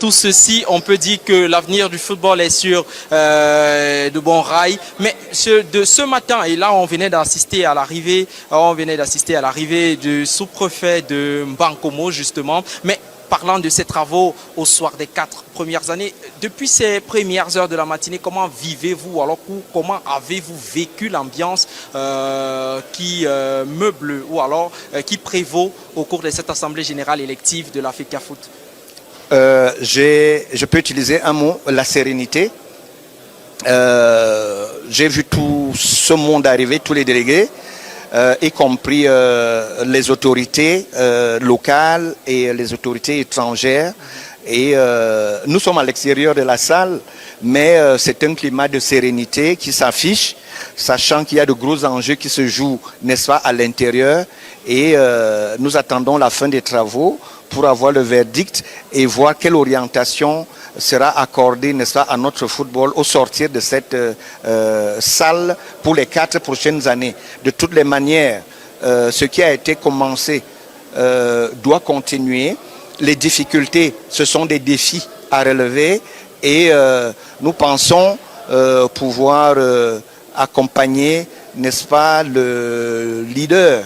tout ceci, on peut dire que l'avenir du football est sur de bons rails. Mais de ce matin, et là on venait d'assister à l'arrivée, du sous-préfet de Mbankomo justement. Mais parlant de ces travaux au soir des 4 premières années, depuis ces premières heures de la matinée, comment vivez-vous? Alors comment avez-vous vécu l'ambiance qui meuble ou alors qui prévaut au cours de cette assemblée générale élective de la FECAFOOT? Je peux utiliser un mot, la sérénité. J'ai vu tout ce monde arriver, tous les délégués, y compris les autorités locales et les autorités étrangères. Et nous sommes à l'extérieur de la salle, mais c'est un climat de sérénité qui s'affiche, sachant qu'il y a de gros enjeux qui se jouent, n'est-ce pas, à l'intérieur. Et nous attendons la fin des travaux pour avoir le verdict et voir quelle orientation sera accordée, n'est-ce pas, à notre football au sortir de cette salle pour les 4 prochaines années. De toutes les manières, ce qui a été commencé doit continuer. Les difficultés, ce sont des défis à relever et nous pensons pouvoir accompagner, n'est-ce pas, le leader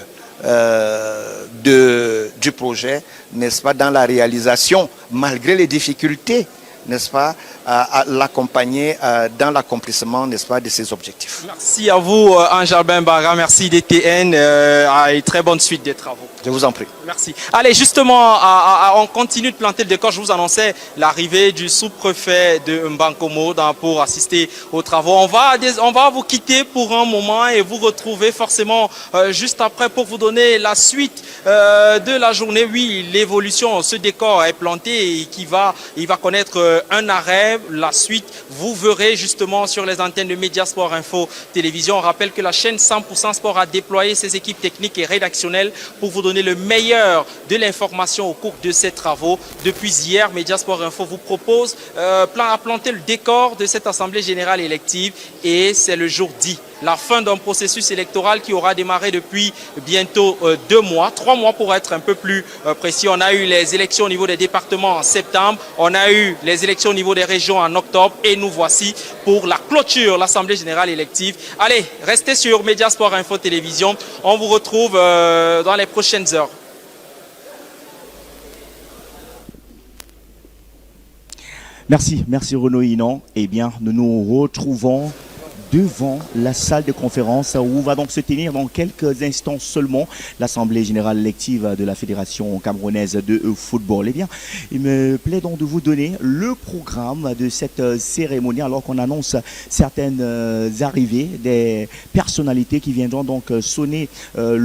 du projet, n'est-ce pas, dans la réalisation, malgré les difficultés, n'est-ce pas, à l'accompagner dans l'accomplissement, n'est-ce pas, de ses objectifs. Merci à vous, Anjalben Bara, merci DTN, et très bonne suite des travaux. Je vous en prie. Merci. Allez, justement, on continue de planter le décor. Je vous annonçais l'arrivée du sous-préfet de Mbankomo pour assister aux travaux. On va vous quitter pour un moment et vous retrouver forcément juste après pour vous donner la suite de la journée. Oui, l'évolution, ce décor est planté et il va connaître un arrêt. La suite, vous verrez justement sur les antennes de Mediasport Info Télévision. On rappelle que la chaîne 100% Sport a déployé ses équipes techniques et rédactionnelles pour vous donner le meilleur de l'information au cours de ces travaux. Depuis hier, Mediasport Info vous propose à planter le décor de cette assemblée générale élective et c'est le jour 10. La fin d'un processus électoral qui aura démarré depuis bientôt 2 mois, 3 mois pour être un peu plus précis. On a eu les élections au niveau des départements en septembre, on a eu les élections au niveau des régions en octobre et nous voici pour la clôture, l'assemblée générale élective. Allez, restez sur Mediasport Info Télévision, on vous retrouve dans les prochaines heures. Merci Renaud Inan. Eh bien, nous nous retrouvons devant la salle de conférence où va donc se tenir dans quelques instants seulement l'Assemblée générale élective de la Fédération camerounaise de football. Eh bien, il me plaît donc de vous donner le programme de cette cérémonie alors qu'on annonce certaines arrivées des personnalités qui viendront donc sonner donner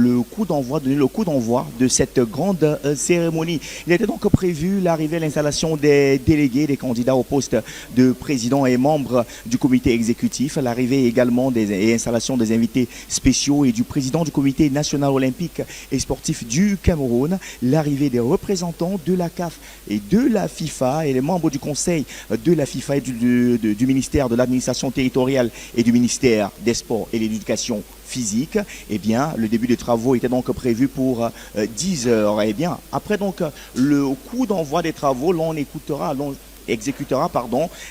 le coup d'envoi de cette grande cérémonie. Il était donc prévu l'arrivée et l'installation des délégués, des candidats au poste de président et membres du comité exécutif, l'arrivée également et installation des invités spéciaux et du président du comité national olympique et sportif du Cameroun, l'arrivée des représentants de la CAF et de la FIFA et les membres du conseil de la FIFA et du ministère de l'administration territoriale et du ministère des sports et de l'éducation physique. Eh bien, le début des travaux était donc prévu pour 10 heures. Eh bien, après donc le coup d'envoi des travaux, exécutera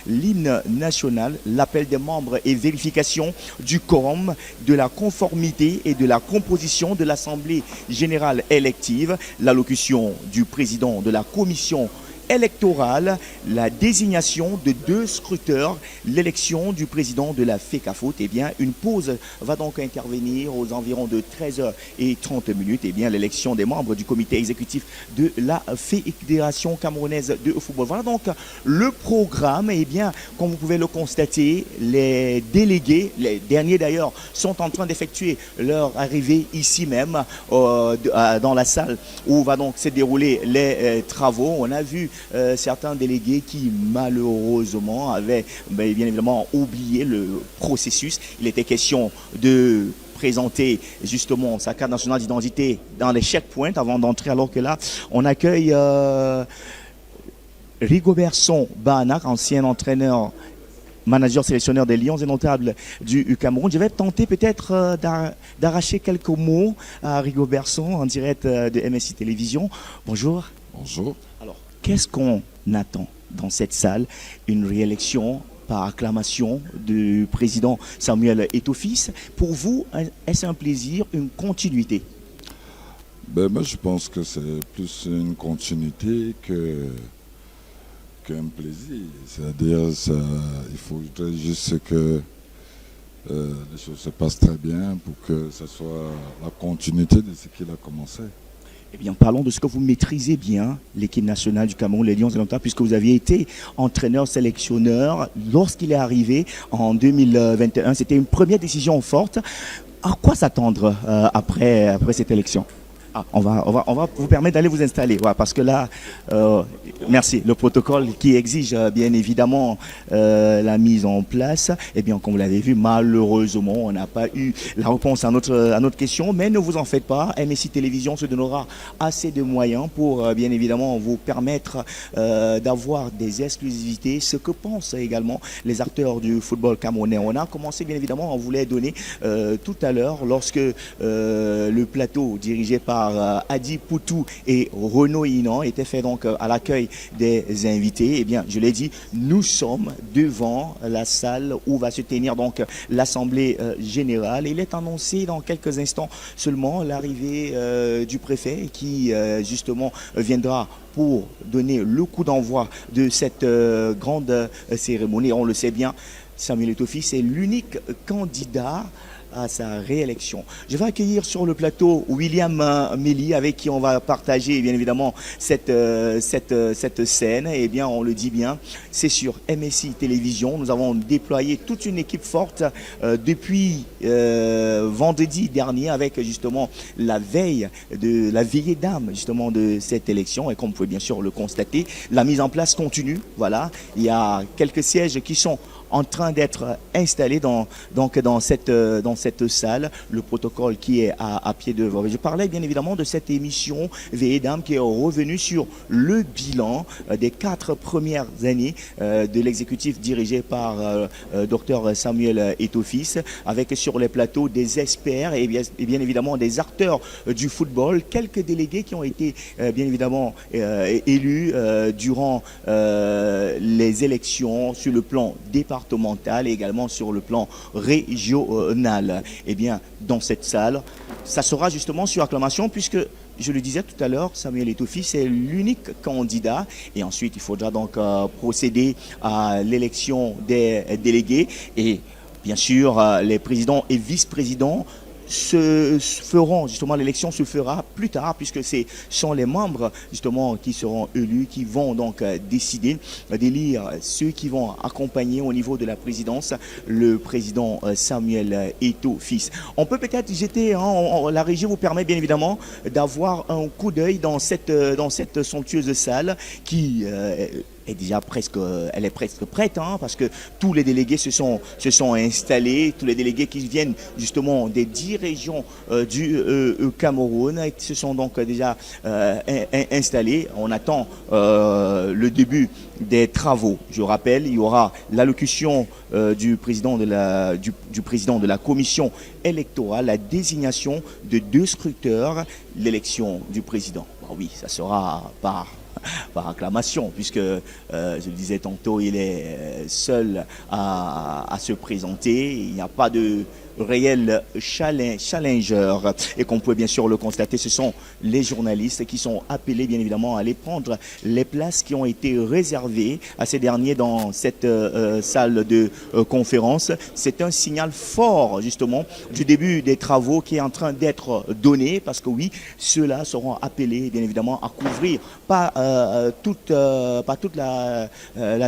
l'hymne national, l'appel des membres et vérification du quorum, de la conformité et de la composition de l'Assemblée générale élective, l'allocution du président de la commission électorale, la désignation de 2 scruteurs, l'élection du président de la FECAFOOT. Eh bien, une pause va donc intervenir aux environs de 13h30. Eh bien, l'élection des membres du comité exécutif de la Fédération camerounaise de football. Voilà donc le programme. Eh bien, comme vous pouvez le constater, les délégués, les derniers d'ailleurs, sont en train d'effectuer leur arrivée ici même dans la salle où va donc se dérouler les travaux. On a vu certains délégués qui malheureusement avaient bien évidemment oublié le processus. Il était question de présenter justement sa carte nationale d'identité dans les checkpoints avant d'entrer, alors que là on accueille Rigobertson Banak, ancien entraîneur, manager sélectionneur des Lions et notables du Cameroun. Je vais tenter peut-être d'arracher quelques mots à Rigobertson en direct de MSI Télévision. Bonjour. Bonjour. Alors, qu'est-ce qu'on attend dans cette salle une réélection par acclamation du président Samuel Eto'o-Fils. Pour vous, est-ce un plaisir, une continuité? Moi, je pense que c'est plus une continuité qu'un plaisir. C'est-à-dire, il faudrait juste que les choses se passent très bien pour que ce soit la continuité de ce qu'il a commencé. Eh bien, parlons de ce que vous maîtrisez bien, l'équipe nationale du Cameroun, les Lions de l'Ontario, puisque vous aviez été entraîneur-sélectionneur lorsqu'il est arrivé en 2021. C'était une première décision forte. À quoi s'attendre après cette élection? On va vous permettre d'aller vous installer, ouais, parce que là, merci, le protocole qui exige bien évidemment la mise en place, eh bien, comme vous l'avez vu, malheureusement, on n'a pas eu la réponse à notre question, mais ne vous en faites pas, MSI Télévision se donnera assez de moyens pour bien évidemment vous permettre d'avoir des exclusivités, ce que pensent également les acteurs du football camerounais. On a commencé bien évidemment, on voulait donner tout à l'heure, lorsque le plateau dirigé par Adi Poutou et Renaud Inan était fait donc à l'accueil des invités. Eh bien, je l'ai dit, nous sommes devant la salle où va se tenir donc l'Assemblée générale. Il est annoncé dans quelques instants seulement l'arrivée du préfet qui justement viendra pour donner le coup d'envoi de cette grande cérémonie. On le sait bien, Samuel Eto'o-Fils est l'unique candidat à sa réélection. Je vais accueillir sur le plateau William Méli, avec qui on va partager bien évidemment cette scène. Et bien, on le dit bien, c'est sur MSI Télévision. Nous avons déployé toute une équipe forte depuis vendredi dernier, avec justement la veillée d'âme justement de cette élection. Et comme vous pouvez bien sûr le constater, la mise en place continue. Voilà, il y a quelques sièges qui sont en train d'être installé dans cette salle, le protocole qui est à pied d'œuvre. Je parlais bien évidemment de cette émission Veillée d'âme qui est revenue sur le bilan des 4 premières années de l'exécutif dirigé par Dr Samuel Eto'o-Fils, avec sur les plateaux des experts et bien évidemment des acteurs du football, quelques délégués qui ont été bien évidemment élus durant les élections sur le plan départemental et également sur le plan régional. Eh bien, dans cette salle, ça sera justement sur acclamation, puisque je le disais tout à l'heure, Samuel Eto'o-Fils est l'unique candidat, et ensuite il faudra donc procéder à l'élection des délégués, et bien sûr les présidents et vice-présidents l'élection se fera plus tard, puisque ce sont les membres justement qui seront élus, qui vont donc décider d'élire ceux qui vont accompagner au niveau de la présidence le président Samuel Eto'o-Fils. On peut peut-être jeter, la régie vous permet bien évidemment d'avoir un coup d'œil dans cette somptueuse salle qui est déjà presque prête, parce que tous les délégués se sont installés, tous les délégués qui viennent justement des 10 régions du Cameroun se sont donc déjà installés. On attend le début des travaux. Je rappelle, il y aura l'allocution du président de la commission électorale, la désignation de 2 scruteurs, l'élection du président. Bon, oui, ça sera par acclamation, puisque je le disais tantôt, il est seul à se présenter. Il n'y a pas de réel challenger, et qu'on peut bien sûr le constater, ce sont les journalistes qui sont appelés bien évidemment à aller prendre les places qui ont été réservées à ces derniers dans cette salle de conférence. C'est un signal fort justement du début des travaux qui est en train d'être donné, parce que oui, ceux-là seront appelés bien évidemment à couvrir pas toute la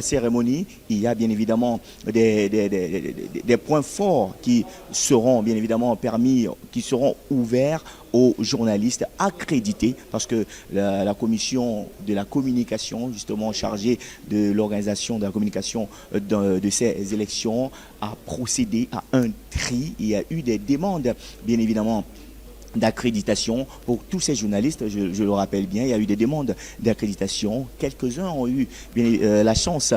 cérémonie. Il y a bien évidemment des points forts qui seront bien évidemment permis, qui seront ouverts aux journalistes accrédités, parce que la commission de la communication justement chargée de l'organisation de la communication de ces élections a procédé à un tri. Il y a eu des demandes bien évidemment d'accréditation pour tous ces journalistes. Je le rappelle bien, il y a eu des demandes d'accréditation. Quelques-uns ont eu la chance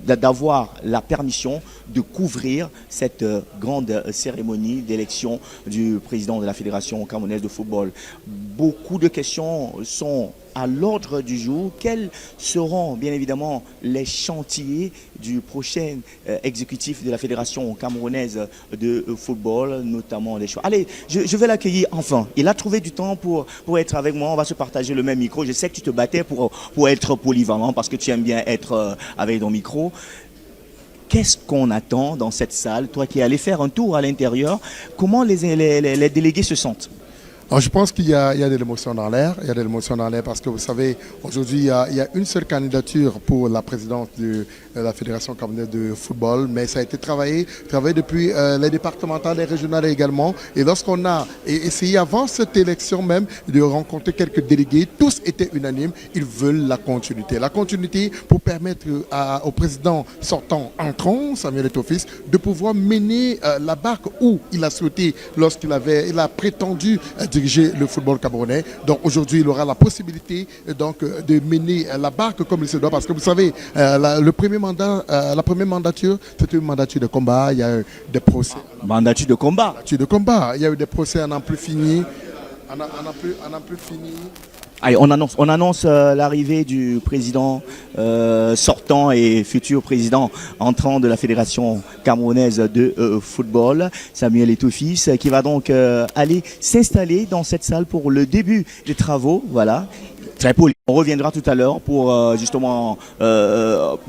d'avoir la permission de couvrir cette grande cérémonie d'élection du président de la Fédération camerounaise de football. Beaucoup de questions sont à l'ordre du jour, quels seront bien évidemment les chantiers du prochain exécutif de la Fédération camerounaise de football, notamment les choix. Allez, je vais l'accueillir enfin. Il a trouvé du temps pour être avec moi. On va se partager le même micro. Je sais que tu te battais pour être polyvalent parce que tu aimes bien être avec ton micro. Qu'est-ce qu'on attend dans cette salle? Toi qui es allé faire un tour à l'intérieur, comment les délégués se sentent? Alors, je pense qu'il y a de l'émotion dans l'air. Il y a de l'émotion dans l'air parce que vous savez, aujourd'hui, il y a une seule candidature pour la présidence de la Fédération camerounaise de football, mais ça a été travaillé depuis les départementales, les régionales également. Et lorsqu'on a essayé avant cette élection même de rencontrer quelques délégués, tous étaient unanimes. Ils veulent la continuité. La continuité pour permettre au président sortant entrant, Samuel Eto'o-Fils, de pouvoir mener la barque où il a souhaité lorsqu'il a prétendu diriger le football camerounais. Donc aujourd'hui, il aura la possibilité de mener la barque comme il se doit, parce que vous savez, la première mandature, c'était une mandature de combat. Il y a eu des procès. Mandature de combat. Il y a eu des procès à n'en plus fini. Allez, on annonce l'arrivée du président sortant et futur président entrant de la Fédération camerounaise de football, Samuel Eto'o-Fils, qui va donc aller s'installer dans cette salle pour le début des travaux. Voilà. Très poli. On reviendra tout à l'heure pour justement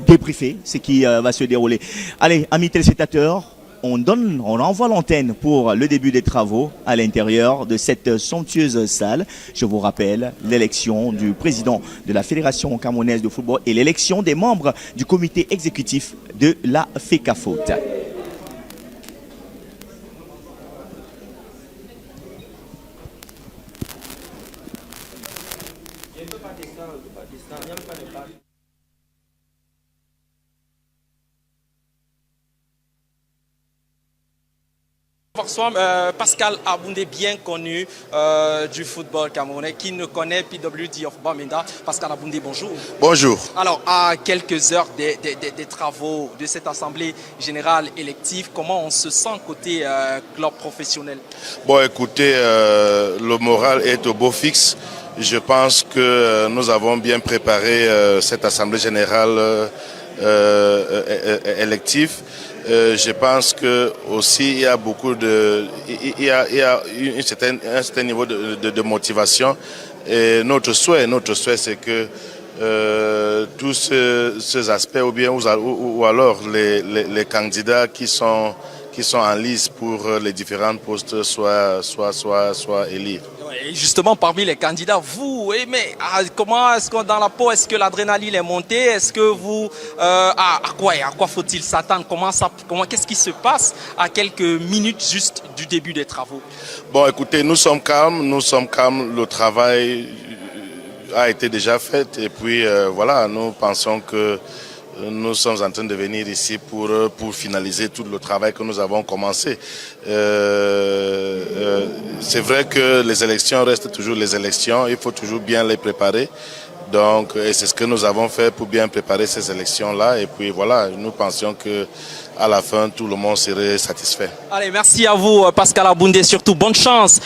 débriefer ce qui va se dérouler. Allez, amis téléspectateurs, on envoie l'antenne pour le début des travaux à l'intérieur de cette somptueuse salle. Je vous rappelle l'élection du président de la Fédération camerounaise de football et l'élection des membres du comité exécutif de la FECAFOOT. Pascal Aboundé, bien connu du football camerounais, qui ne connaît PWD of Bamenda. Pascal Aboundé, bonjour. Bonjour. Alors, à quelques heures des travaux de cette assemblée générale élective, comment on se sent côté club professionnel? Bon, écoutez, le moral est au beau fixe. Je pense que nous avons bien préparé cette assemblée générale élective. Je pense que aussi il y a il y a un certain niveau de motivation. Et notre souhait c'est que tous ces aspects ou alors les candidats qui sont en lice pour les différents postes soient élus. Et justement, parmi les candidats, vous aimez, comment est-ce que dans la peau, est-ce que l'adrénaline est montée? Est-ce que vous, à quoi faut-il s'attendre? Qu'est-ce qui se passe à quelques minutes juste du début des travaux? Bon, écoutez, nous sommes calmes, le travail a été déjà fait et puis voilà, nous pensons que nous sommes en train de venir ici pour finaliser tout le travail que nous avons commencé. C'est vrai que les élections restent toujours les élections, il faut toujours bien les préparer. Donc, c'est ce que nous avons fait pour bien préparer ces élections-là. Et puis voilà, nous pensions que à la fin, tout le monde serait satisfait. Allez, merci à vous, Pascal Aboundé. Surtout, bonne chance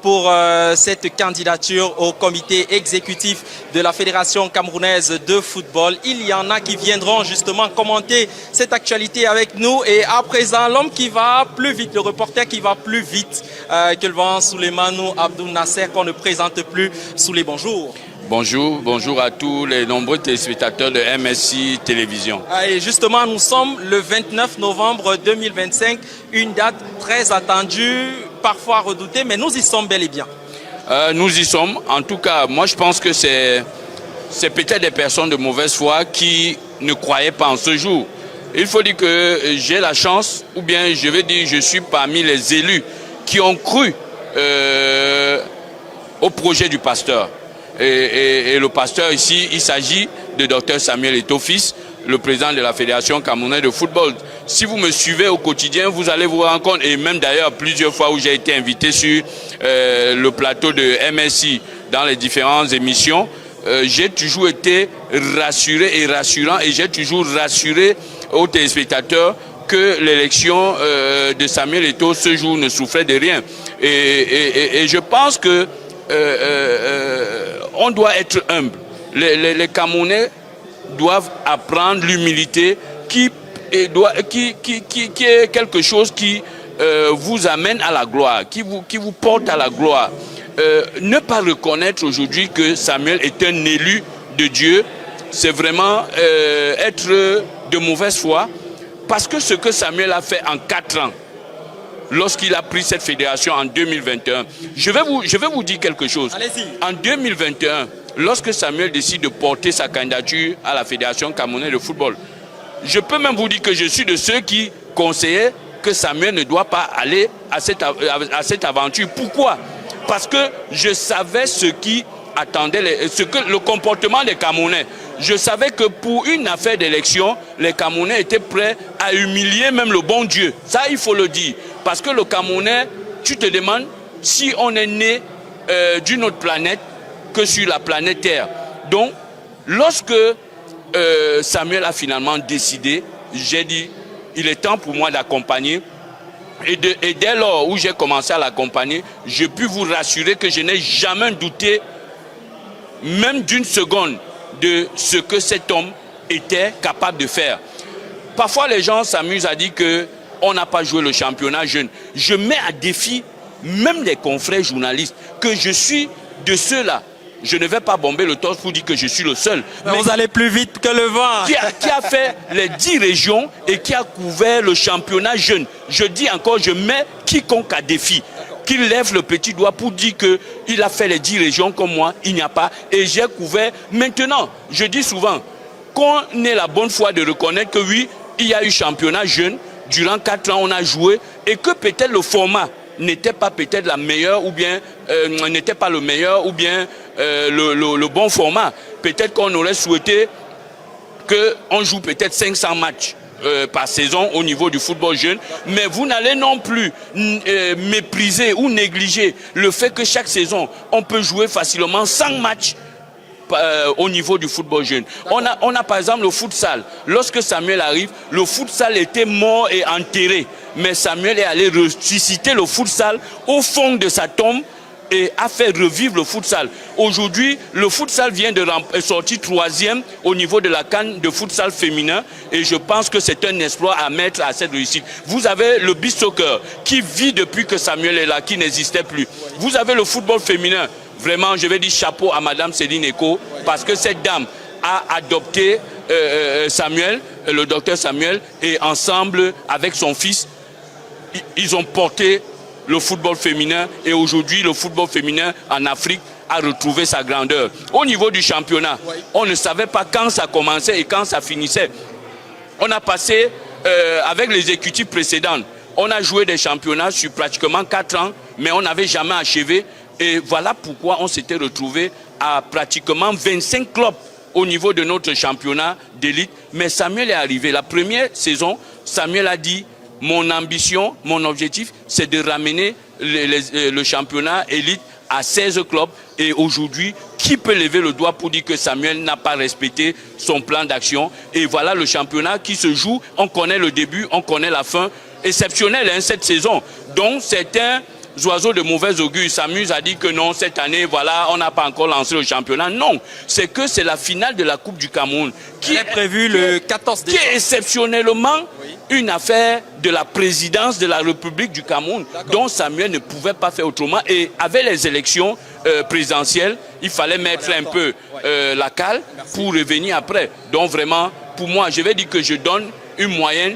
pour cette candidature au comité exécutif de la Fédération camerounaise de football. Il y en a qui viendront justement commenter cette actualité avec nous. Et à présent, l'homme qui va plus vite, le reporter qui va plus vite que le vent, Souleymane Abdou Nasser, qu'on ne présente plus. Souley, bonjour. Bonjour à tous les nombreux téléspectateurs de MSI Télévision. Et justement, nous sommes le 29 novembre 2025, une date très attendue, parfois redoutée, mais nous y sommes bel et bien. Nous y sommes. En tout cas, moi je pense que c'est peut-être des personnes de mauvaise foi qui ne croyaient pas en ce jour. Il faut dire que j'ai la chance, ou bien je vais dire je suis parmi les élus qui ont cru au projet du pasteur. Et le pasteur ici, il s'agit de Dr Samuel Eto'o-Fils, le président de la Fédération camerounaise de football. Si vous me suivez au quotidien, vous allez vous rendre compte, et même d'ailleurs plusieurs fois où j'ai été invité sur le plateau de MSI dans les différentes émissions, j'ai toujours été rassuré et rassurant, et j'ai toujours rassuré aux téléspectateurs que l'élection de Samuel Eto'o ce jour ne souffrait de rien. Et je pense que on doit être humble. Les Camerounais doivent apprendre l'humilité qui est quelque chose qui vous amène à la gloire, qui vous porte à la gloire. Ne pas reconnaître aujourd'hui que Samuel est un élu de Dieu, c'est vraiment être de mauvaise foi, parce que ce que Samuel a fait en 4 ans, lorsqu'il a pris cette fédération en 2021, je vais vous dire quelque chose. En 2021, lorsque Samuel décide de porter sa candidature à la Fédération camerounaise de football, je peux même vous dire que je suis de ceux qui conseillaient que Samuel ne doit pas aller à cette aventure. Pourquoi? Parce que je savais ce qui attendait, le comportement des Camerounais. Je savais que pour une affaire d'élection, les Camerounais étaient prêts à humilier même le bon Dieu. Ça, il faut le dire. Parce que le Camerounais, tu te demandes si on est né d'une autre planète que sur la planète Terre. Donc, lorsque Samuel a finalement décidé, j'ai dit, il est temps pour moi d'accompagner. Et dès lors où j'ai commencé à l'accompagner, je puis vous rassurer que je n'ai jamais douté, même d'une seconde, de ce que cet homme était capable de faire. Parfois, les gens s'amusent à dire qu'on n'a pas joué le championnat jeune. Je mets à défi même les confrères journalistes que je suis de ceux-là. Je ne vais pas bomber le torse pour dire que je suis le seul. Mais vous allez plus vite que le vent. Qui a fait les 10 régions et qui a couvert le championnat jeune. Je dis encore, je mets quiconque à défi. Qu'il lève le petit doigt pour dire qu'il a fait les 10 régions comme moi, il n'y a pas. Et j'ai couvert. Maintenant, je dis souvent qu'on ait la bonne foi de reconnaître que oui, il y a eu championnat jeune. Durant 4 ans, on a joué. Et que peut-être le format n'était pas peut-être la meilleure ou bien n'était pas le meilleur ou bien le bon format. Peut-être qu'on aurait souhaité qu'on joue peut-être 500 matchs par saison au niveau du football jeune, mais vous n'allez non plus mépriser ou négliger le fait que chaque saison, on peut jouer facilement 100 matchs au niveau du football jeune. On a par exemple le futsal. Lorsque Samuel arrive, le futsal était mort et enterré. Mais Samuel est allé ressusciter le futsal au fond de sa tombe et a fait revivre le futsal. Aujourd'hui, le futsal vient de sortir 3e au niveau de la CAN de futsal féminin et je pense que c'est un exploit à mettre à cette réussite. Vous avez le beach soccer qui vit depuis que Samuel est là, qui n'existait plus. Vous avez le football féminin. Vraiment, je vais dire chapeau à Madame Céline Eko parce que cette dame a adopté Samuel, le docteur Samuel, et ensemble avec son fils, ils ont porté le football féminin et aujourd'hui le football féminin en Afrique a retrouvé sa grandeur. Au niveau du championnat, on ne savait pas quand ça commençait et quand ça finissait. On a passé avec les exécutifs précédents, on a joué des championnats sur pratiquement 4 ans, mais on n'avait jamais achevé. Et voilà pourquoi on s'était retrouvé à pratiquement 25 clubs au niveau de notre championnat d'élite. Mais Samuel est arrivé. La première saison, Samuel a dit, mon ambition, mon objectif, c'est de ramener le championnat élite à 16 clubs. Et aujourd'hui, qui peut lever le doigt pour dire que Samuel n'a pas respecté son plan d'action? Et voilà le championnat qui se joue. On connaît le début, on connaît la fin. Exceptionnel cette saison. Donc certains oiseaux de mauvais augure s'amusent à dire que non, cette année, voilà, on n'a pas encore lancé le championnat. Non, c'est que c'est la finale de la Coupe du Cameroun qui est prévue le 14 décembre. Qui est exceptionnellement une affaire de la présidence de la République du Cameroun, dont Samuel ne pouvait pas faire autrement. Et avec les élections présidentielles, il fallait mettre un peu la cale pour revenir après. Donc vraiment, pour moi, je vais dire que je donne une moyenne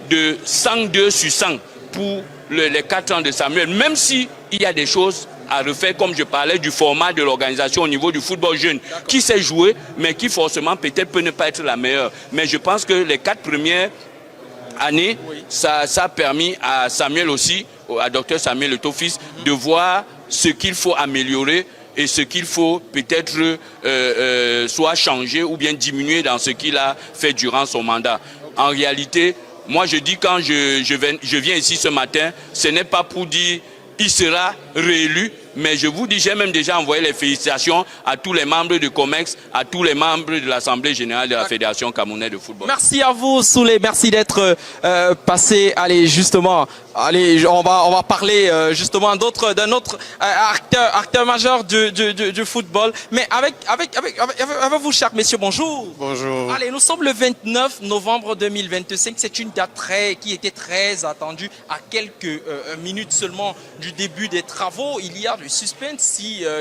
de 102 sur 100 pour les 4 ans de Samuel, même s'il y a des choses à refaire, comme je parlais du format de l'organisation au niveau du football jeune, qui sait jouer, mais qui forcément peut-être peut ne pas être la meilleure. Mais je pense que les 4 premières années, ça a permis à Samuel aussi, à Dr Samuel Eto'o-Fils, de voir ce qu'il faut améliorer et ce qu'il faut peut-être soit changer ou bien diminuer dans ce qu'il a fait durant son mandat. En réalité, moi, je dis quand je viens ici ce matin, ce n'est pas pour dire il sera réélu, Mais je vous dis, j'ai même déjà envoyé les félicitations à tous les membres de COMEX, à tous les membres de l'Assemblée générale de la Fédération camerounaise de football. Merci à vous, Souley. Merci d'être passé. Allez, justement, allez, on va parler justement d'un autre acteur majeur du football. Mais avec vous, chers messieurs, bonjour. Bonjour. Allez, nous sommes le 29 novembre 2025. C'est une date qui était très attendue. À quelques minutes seulement du début des travaux, il y a du suspense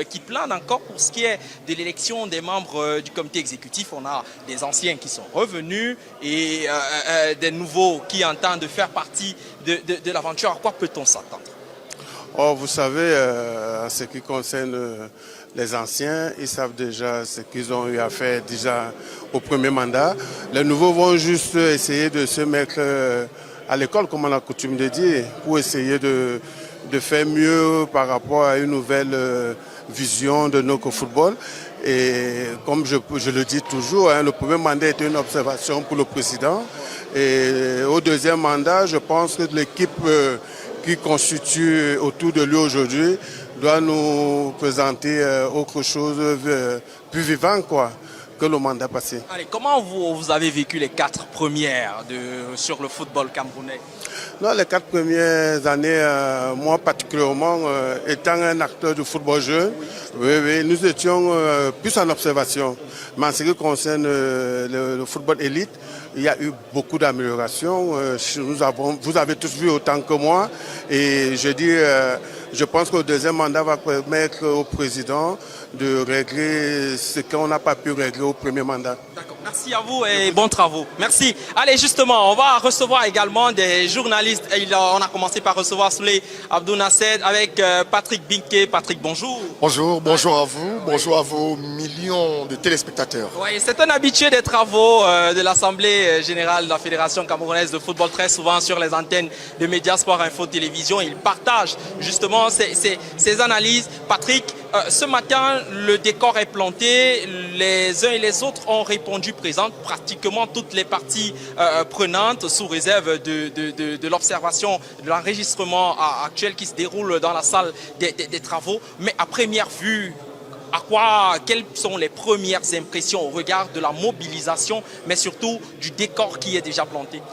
qui plane encore pour ce qui est de l'élection des membres du comité exécutif. On a des anciens qui sont revenus et des nouveaux qui entendent faire partie de l'aventure. À quoi peut-on s'attendre? Oh, vous savez, en ce qui concerne les anciens, ils savent déjà ce qu'ils ont eu à faire déjà au premier mandat. Les nouveaux vont juste essayer de se mettre à l'école, comme on a coutume de dire, pour essayer de faire mieux par rapport à une nouvelle vision de notre football. Et comme je le dis toujours, le premier mandat était une observation pour le président. Et au deuxième mandat, je pense que l'équipe qui constitue autour de lui aujourd'hui doit nous présenter autre chose plus vivant que le mandat passé. Allez, comment vous avez vécu les 4 premières sur le football camerounais? Non, les 4 premières années, moi particulièrement, étant un acteur du football jeune, oui, nous étions plus en observation. Mais en ce qui concerne le football élite, il y a eu beaucoup d'améliorations. Vous avez tous vu autant que moi. Et je pense que le deuxième mandat va permettre au président de régler ce qu'on n'a pas pu régler au premier mandat. D'accord, merci à vous et bons travaux. Merci. Allez, justement, on va recevoir également des journalistes. On a commencé par recevoir Souley Abdou Nasser avec Patrick Binké. Patrick, bonjour. Bonjour à vous, bonjour à vos millions de téléspectateurs. Oui, c'est un habitué des travaux de l'Assemblée générale de la Fédération camerounaise de football, très souvent sur les antennes de Mediasport Info Télévision. Il partage justement ces analyses. Patrick, ce matin, le décor est planté. Les uns et les autres ont répondu présentes. Pratiquement toutes les parties prenantes, sous réserve de l'observation, de l'enregistrement actuel qui se déroule dans la salle des travaux. Mais à première vue, quelles sont les premières impressions au regard de la mobilisation, mais surtout du décor qui est déjà planté?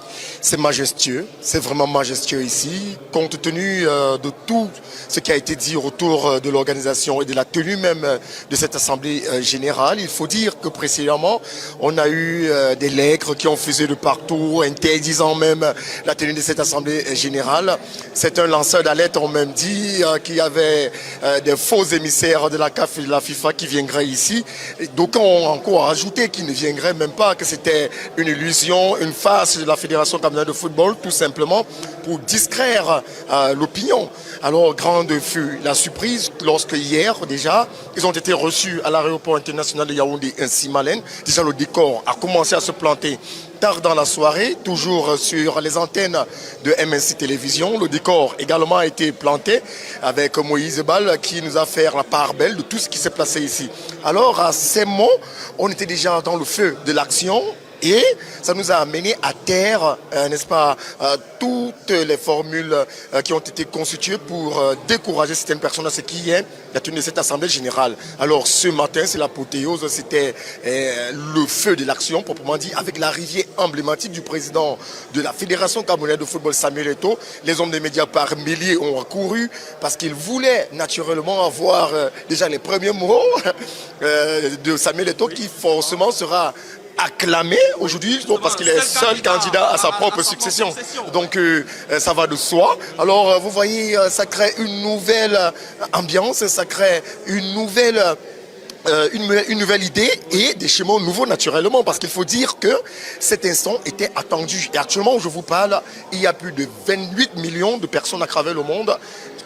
C'est majestueux, c'est vraiment majestueux ici, compte tenu de tout ce qui a été dit autour de l'organisation et de la tenue même de cette assemblée générale. Il faut dire que précédemment, on a eu des legs qui ont fusé de partout, interdisant même la tenue de cette assemblée générale. C'est un lanceur d'alerte, on même dit, qu'il y avait des faux émissaires de la CAF et de la FIFA qui viendraient ici. Donc on a encore ajouté qu'ils ne viendraient même pas, que c'était une illusion, une farce de la Fédération camerounaise de football, tout simplement pour distraire l'opinion. Alors grande fut la surprise lorsque hier déjà, ils ont été reçus à l'aéroport international de Yaoundé ainsi Malène. Déjà le décor a commencé à se planter tard dans la soirée, toujours sur les antennes de MNC Télévision. Le décor également a été planté avec Moïse Bal qui nous a fait la part belle de tout ce qui s'est passé ici. Alors à ces mots, on était déjà dans le feu de l'action. Et ça nous a amené à terre, n'est-ce pas, toutes les formules qui ont été constituées pour décourager certaines personnes à ce qui est la tenue de cette assemblée générale. Alors ce matin, c'est l'apothéose, c'était le feu de l'action, proprement dit, avec l'arrivée emblématique du président de la Fédération camerounaise de football, Samuel Eto'o. Les hommes des médias par milliers ont accouru parce qu'ils voulaient naturellement avoir déjà les premiers mots de Samuel Eto'o qui forcément sera acclamé aujourd'hui parce qu'il est seul candidat à sa propre succession. Donc ça va de soi. Alors vous voyez, ça crée une nouvelle ambiance, ça crée une nouvelle idée et des schémas nouveaux naturellement, parce qu'il faut dire que cet instant était attendu. Et actuellement où je vous parle, il y a plus de 28 millions de personnes à travers le monde.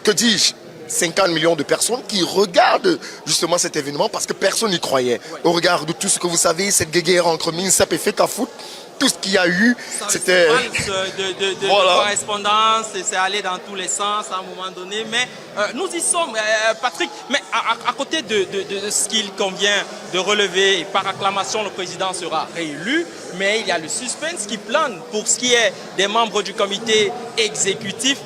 Que dis-je ? 50 millions de personnes qui regardent justement cet événement parce que personne n'y croyait. Au regard de tout ce que vous savez, cette guerre entre Minsap et Fecafoot, tout ce qu'il y a eu, c'était... de correspondance, c'est allé dans tous les sens à un moment donné. Mais nous y sommes, Patrick. Mais à côté de ce qu'il convient de relever, par acclamation, le président sera réélu. Mais il y a le suspense qui plane pour ce qui est des membres du comité exécutif.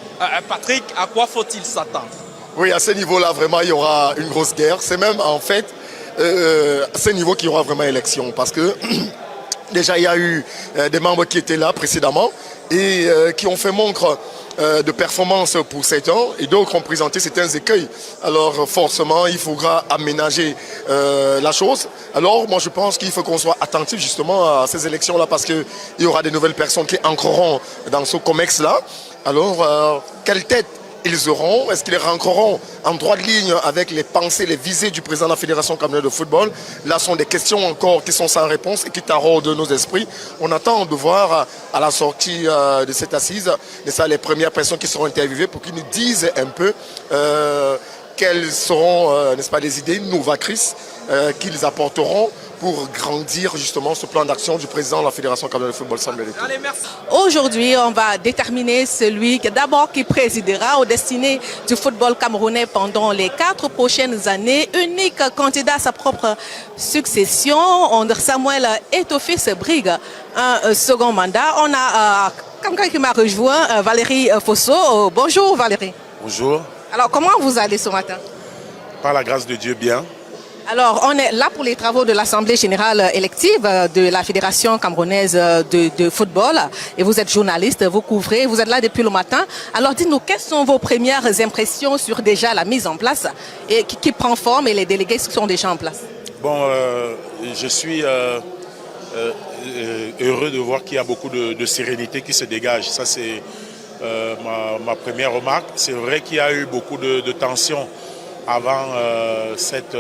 Patrick, à quoi faut-il s'attendre? Oui, à ce niveau-là, vraiment, il y aura une grosse guerre. C'est même, en fait, à ce niveau qu'il y aura vraiment élection. Parce que déjà, il y a eu des membres qui étaient là précédemment et qui ont fait montre de performance pour 7 ans et d'autres ont présenté certains écueils. Alors forcément, il faudra aménager la chose. Alors moi je pense qu'il faut qu'on soit attentif justement à ces élections-là parce qu'il y aura des nouvelles personnes qui entreront dans ce COMEX-là. Alors quelle tête ils auront? Est-ce qu'ils rentreront en droite ligne avec les pensées, les visées du président de la Fédération camerounaise de football? Là sont des questions encore qui sont sans réponse et qui taraudent nos esprits. On attend de voir à la sortie de cette assise, les premières personnes qui seront interviewées pour qu'ils nous disent un peu quelles seront, n'est-ce pas, les idées novatrices qu'ils apporteront pour grandir justement ce plan d'action du président de la Fédération camerounaise de football, Samuel Eto'o. Allez, merci. Aujourd'hui, on va déterminer celui qui présidera aux destinées du football camerounais pendant les 4 prochaines années. Unique candidat à sa propre succession, Samuel Eto'o brigue un second mandat. On a quelqu'un qui m'a rejoint, Valérie Fosso. Bonjour Valérie. Bonjour. Alors comment vous allez ce matin? Par la grâce de Dieu, bien. Alors, on est là pour les travaux de l'Assemblée générale élective de la Fédération camerounaise de football. Et vous êtes journaliste, vous couvrez, vous êtes là depuis le matin. Alors, dites-nous, quelles sont vos premières impressions sur déjà la mise en place et qui prend forme et les délégués qui sont déjà en place? Bon, je suis heureux de voir qu'il y a beaucoup de sérénité qui se dégage. Ça, c'est ma première remarque. C'est vrai qu'il y a eu beaucoup de tensions avant cette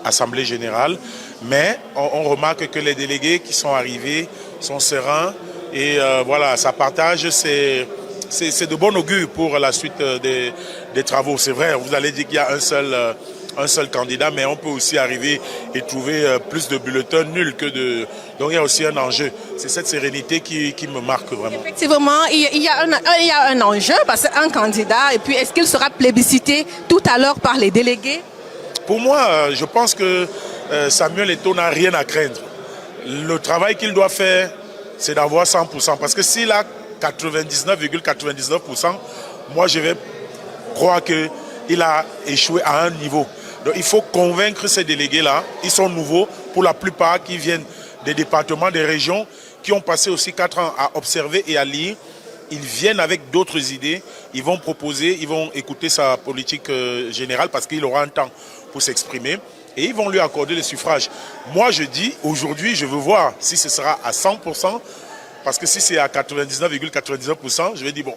assemblée générale, mais on remarque que les délégués qui sont arrivés sont sereins et voilà, ça partage, c'est de bon augure pour la suite des travaux. C'est vrai, vous allez dire qu'il y a un seul candidat, mais on peut aussi arriver et trouver plus de bulletins nuls que de... Donc il y a aussi un enjeu. C'est cette sérénité qui me marque vraiment. Effectivement, il y a un enjeu parce qu'un candidat, et puis est-ce qu'il sera plébiscité tout à l'heure par les délégués? Pour moi, je pense que Samuel Eto'o n'a rien à craindre. Le travail qu'il doit faire, c'est d'avoir 100%. Parce que s'il a 99,99%, moi je vais croire qu'il a échoué à un niveau. Donc il faut convaincre ces délégués-là. Ils sont nouveaux, pour la plupart qui viennent des départements, des régions, qui ont passé aussi 4 ans à observer et à lire. Ils viennent avec d'autres idées, ils vont proposer, ils vont écouter sa politique générale parce qu'il aura un temps pour s'exprimer et ils vont lui accorder le suffrage. Moi je dis, aujourd'hui je veux voir si ce sera à 100%, parce que si c'est à 99,99%, je vais dire bon,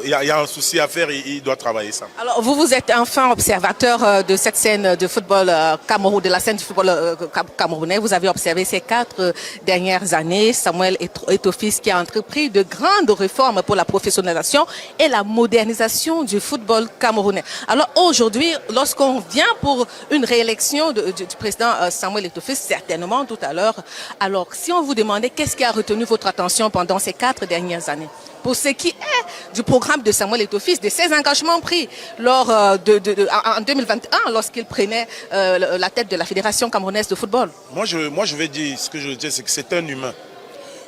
il y a un souci à faire et il doit travailler ça. Alors vous êtes un fin observateur de cette scène de football de la scène du football camerounais. Vous avez observé ces 4 dernières années Samuel Eto'o qui a entrepris de grandes réformes pour la professionnalisation et la modernisation du football camerounais. Alors aujourd'hui, lorsqu'on vient pour une réélection du président Samuel Eto'o, certainement tout à l'heure, alors si on vous demandait qu'est-ce qui a retenu votre attention pendant ces 4 dernières années pour ce qui est du programme de Samuel Eto'o, de ses engagements pris lors en 2021, lorsqu'il prenait la tête de la Fédération camerounaise de football? Moi, je vais dire, ce que je veux dire, c'est que c'est un humain.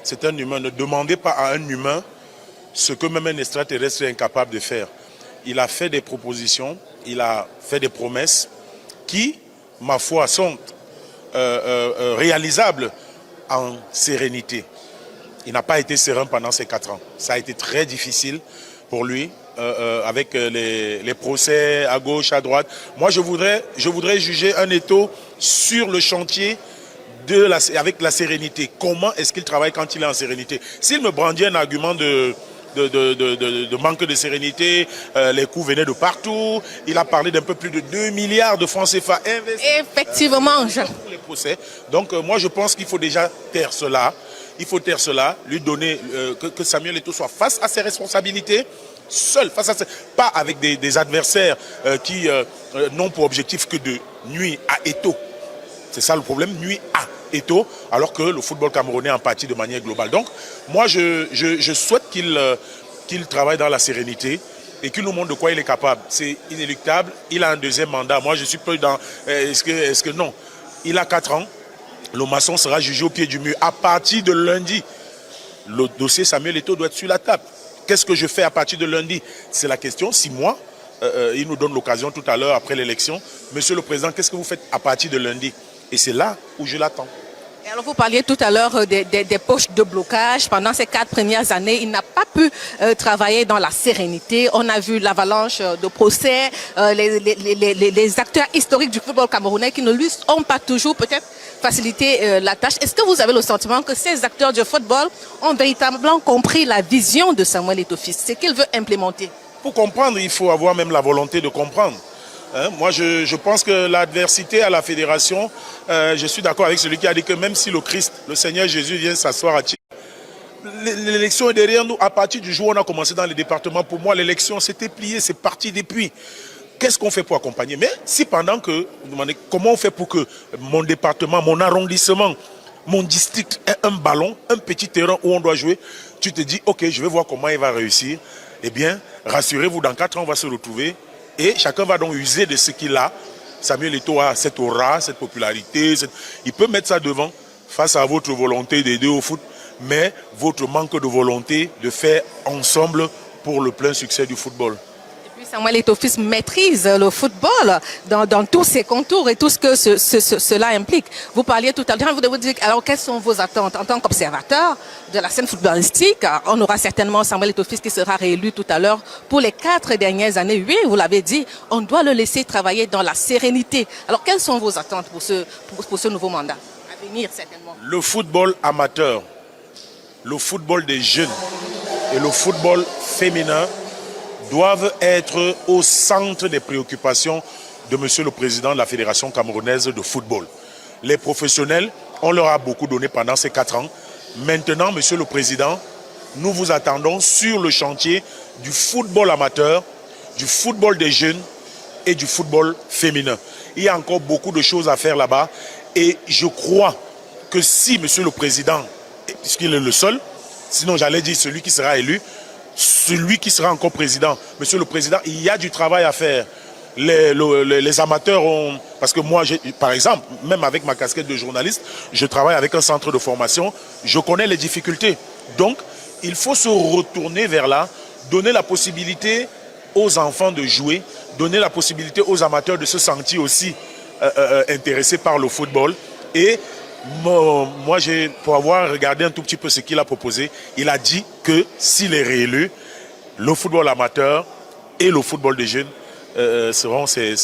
C'est un humain. Ne demandez pas à un humain ce que même un extraterrestre est incapable de faire. Il a fait des propositions, il a fait des promesses qui, ma foi, sont réalisables en sérénité. Il n'a pas été serein pendant ces 4 ans. Ça a été très difficile pour lui, avec les procès à gauche, à droite. Moi, je voudrais juger un Eto'o sur le chantier avec la sérénité. Comment est-ce qu'il travaille quand il est en sérénité? S'il me brandit un argument de manque de sérénité, les coûts venaient de partout. Il a parlé d'un peu plus de 2 milliards de francs CFA investis. Effectivement. Pour les procès. Donc moi, je pense qu'il faut déjà taire cela. Il faut taire cela, lui donner que Samuel Eto'o soit face à ses responsabilités, seul, pas avec des adversaires qui n'ont pour objectif que de nuire à Eto'o. C'est ça le problème, nuire à Eto'o, alors que le football camerounais en pâtit de manière globale. Donc, moi, je souhaite qu'il travaille dans la sérénité et qu'il nous montre de quoi il est capable. C'est inéluctable, il a un 2e mandat. Moi, je suis peu dans... Est-ce que non? Il a 4 ans. Le maçon sera jugé au pied du mur. À partir de lundi, le dossier Samuel Eto'o doit être sur la table. Qu'est-ce que je fais à partir de lundi? C'est la question. Si moi, il nous donne l'occasion tout à l'heure, après l'élection. Monsieur le Président, qu'est-ce que vous faites à partir de lundi? Et c'est là où je l'attends. Et alors vous parliez tout à l'heure des poches de blocage. Pendant ces 4 premières années, il n'a pas pu travailler dans la sérénité. On a vu l'avalanche de procès, les acteurs historiques du football camerounais qui ne lui ont pas toujours peut-être facilité la tâche. Est-ce que vous avez le sentiment que ces acteurs du football ont véritablement compris la vision de Samuel Eto'o-Fils, ce qu'il veut implémenter? Pour comprendre, il faut avoir même la volonté de comprendre. Moi, je pense que l'adversité à la fédération, je suis d'accord avec celui qui a dit que même si le Christ, le Seigneur Jésus vient s'asseoir à Tchik, l'élection est derrière nous. À partir du jour où on a commencé dans les départements, pour moi, l'élection s'était pliée, c'est parti depuis. Qu'est-ce qu'on fait pour accompagner? Mais si pendant que, vous demandez comment on fait pour que mon département, mon arrondissement, mon district ait un ballon, un petit terrain où on doit jouer, tu te dis, ok, je vais voir comment il va réussir. Eh bien, rassurez-vous, dans 4 ans, on va se retrouver. Et chacun va donc user de ce qu'il a. Samuel Eto'o a cette aura, cette popularité. Il peut mettre ça devant face à votre volonté d'aider au foot, mais votre manque de volonté de faire ensemble pour le plein succès du football. Et puis Samuel Eto'o-Fils maîtrise le football dans tous ses contours et tout ce que cela implique. Vous parliez tout à l'heure, vous devez dire, alors quelles sont vos attentes en tant qu'observateur de la scène footballistique? On aura certainement Samuel Eto'o-Fils qui sera réélu tout à l'heure pour les 4 dernières années. Oui, vous l'avez dit, on doit le laisser travailler dans la sérénité. Alors quelles sont vos attentes pour ce nouveau mandat à venir certainement? Le football amateur, le football des jeunes et le football féminin doivent être au centre des préoccupations de Monsieur le Président de la Fédération camerounaise de football. Les professionnels, on leur a beaucoup donné pendant ces 4 ans. Maintenant, Monsieur le Président, nous vous attendons sur le chantier du football amateur, du football des jeunes et du football féminin. Il y a encore beaucoup de choses à faire là-bas et je crois que si Monsieur le Président, puisqu'il est le seul, sinon j'allais dire celui qui sera élu, celui qui sera encore président, Monsieur le Président, il y a du travail à faire. Les amateurs ont... Parce que moi, par exemple, même avec ma casquette de journaliste, je travaille avec un centre de formation, je connais les difficultés. Donc, il faut se retourner vers là, donner la possibilité aux enfants de jouer, donner la possibilité aux amateurs de se sentir aussi intéressés par le football. Et moi, pour avoir regardé un tout petit peu ce qu'il a proposé, il a dit que s'il est réélu, le football amateur et le football des jeunes seront ses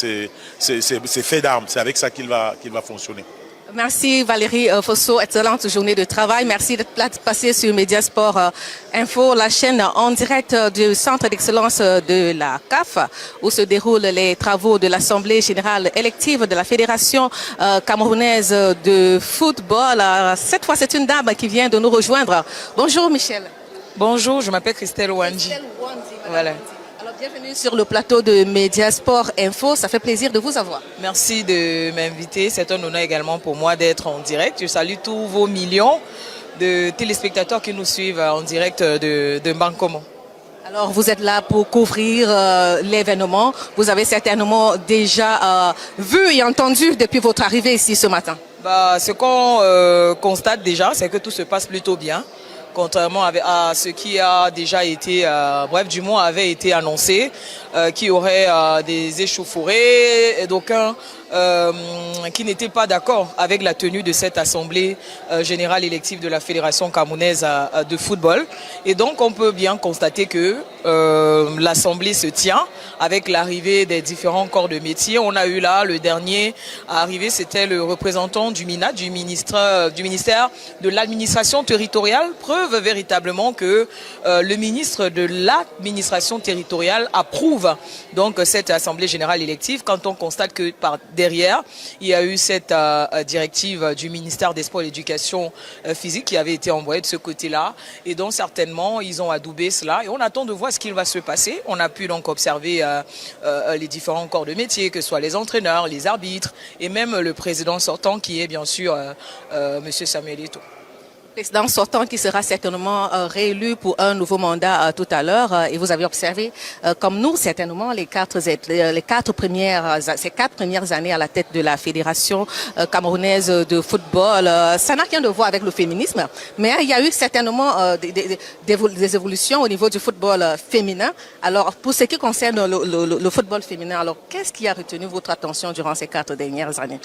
faits d'armes. C'est avec ça qu'il va fonctionner. Merci Valérie Fosso, excellente journée de travail. Merci d'être passé sur Mediasport Info, la chaîne en direct du Centre d'excellence de la CAF, où se déroulent les travaux de l'Assemblée générale élective de la Fédération camerounaise de football. Cette fois, c'est une dame qui vient de nous rejoindre. Bonjour Michel. Bonjour, je m'appelle Christelle Wandji. Voilà. Alors, bienvenue sur le plateau de Mediasport Info. Ça fait plaisir de vous avoir. Merci de m'inviter. C'est un honneur également pour moi d'être en direct. Je salue tous vos millions de téléspectateurs qui nous suivent en direct de Mbankomo. Alors, vous êtes là pour couvrir l'événement. Vous avez certainement déjà vu et entendu depuis votre arrivée ici ce matin. Ce qu'on constate déjà, c'est que tout se passe plutôt bien. Contrairement à ce qui a déjà été, du moins avait été annoncé, qu'il y aurait des échauffourées, d'aucuns qui n'étaient pas d'accord avec la tenue de cette assemblée générale élective de la Fédération camerounaise de football. Et donc on peut bien constater que l'assemblée se tient avec l'arrivée des différents corps de métier. On a eu là le dernier à arriver, c'était le représentant du MINA, du ministère de l'administration territoriale. Preuve véritablement que le ministre de l'administration territoriale approuve donc cette assemblée générale élective, quand on constate que par derrière, il y a eu cette directive du ministère des Sports et de l'Éducation physique qui avait été envoyée de ce côté-là, et donc certainement ils ont adoubé cela et on attend de voir ce qu'il va se passer. On a pu donc observer les différents corps de métier, que ce soit les entraîneurs, les arbitres et même le président sortant qui est bien sûr Monsieur Samuel Eto'o. Président sortant qui sera certainement réélu pour un nouveau mandat tout à l'heure. Et vous avez observé, comme nous, certainement, ces 4 premières années à la tête de la Fédération camerounaise de football. Ça n'a rien à voir avec le féminisme, mais il y a eu certainement des évolutions au niveau du football féminin. Alors, pour ce qui concerne le football féminin, alors qu'est-ce qui a retenu votre attention durant ces 4 dernières années?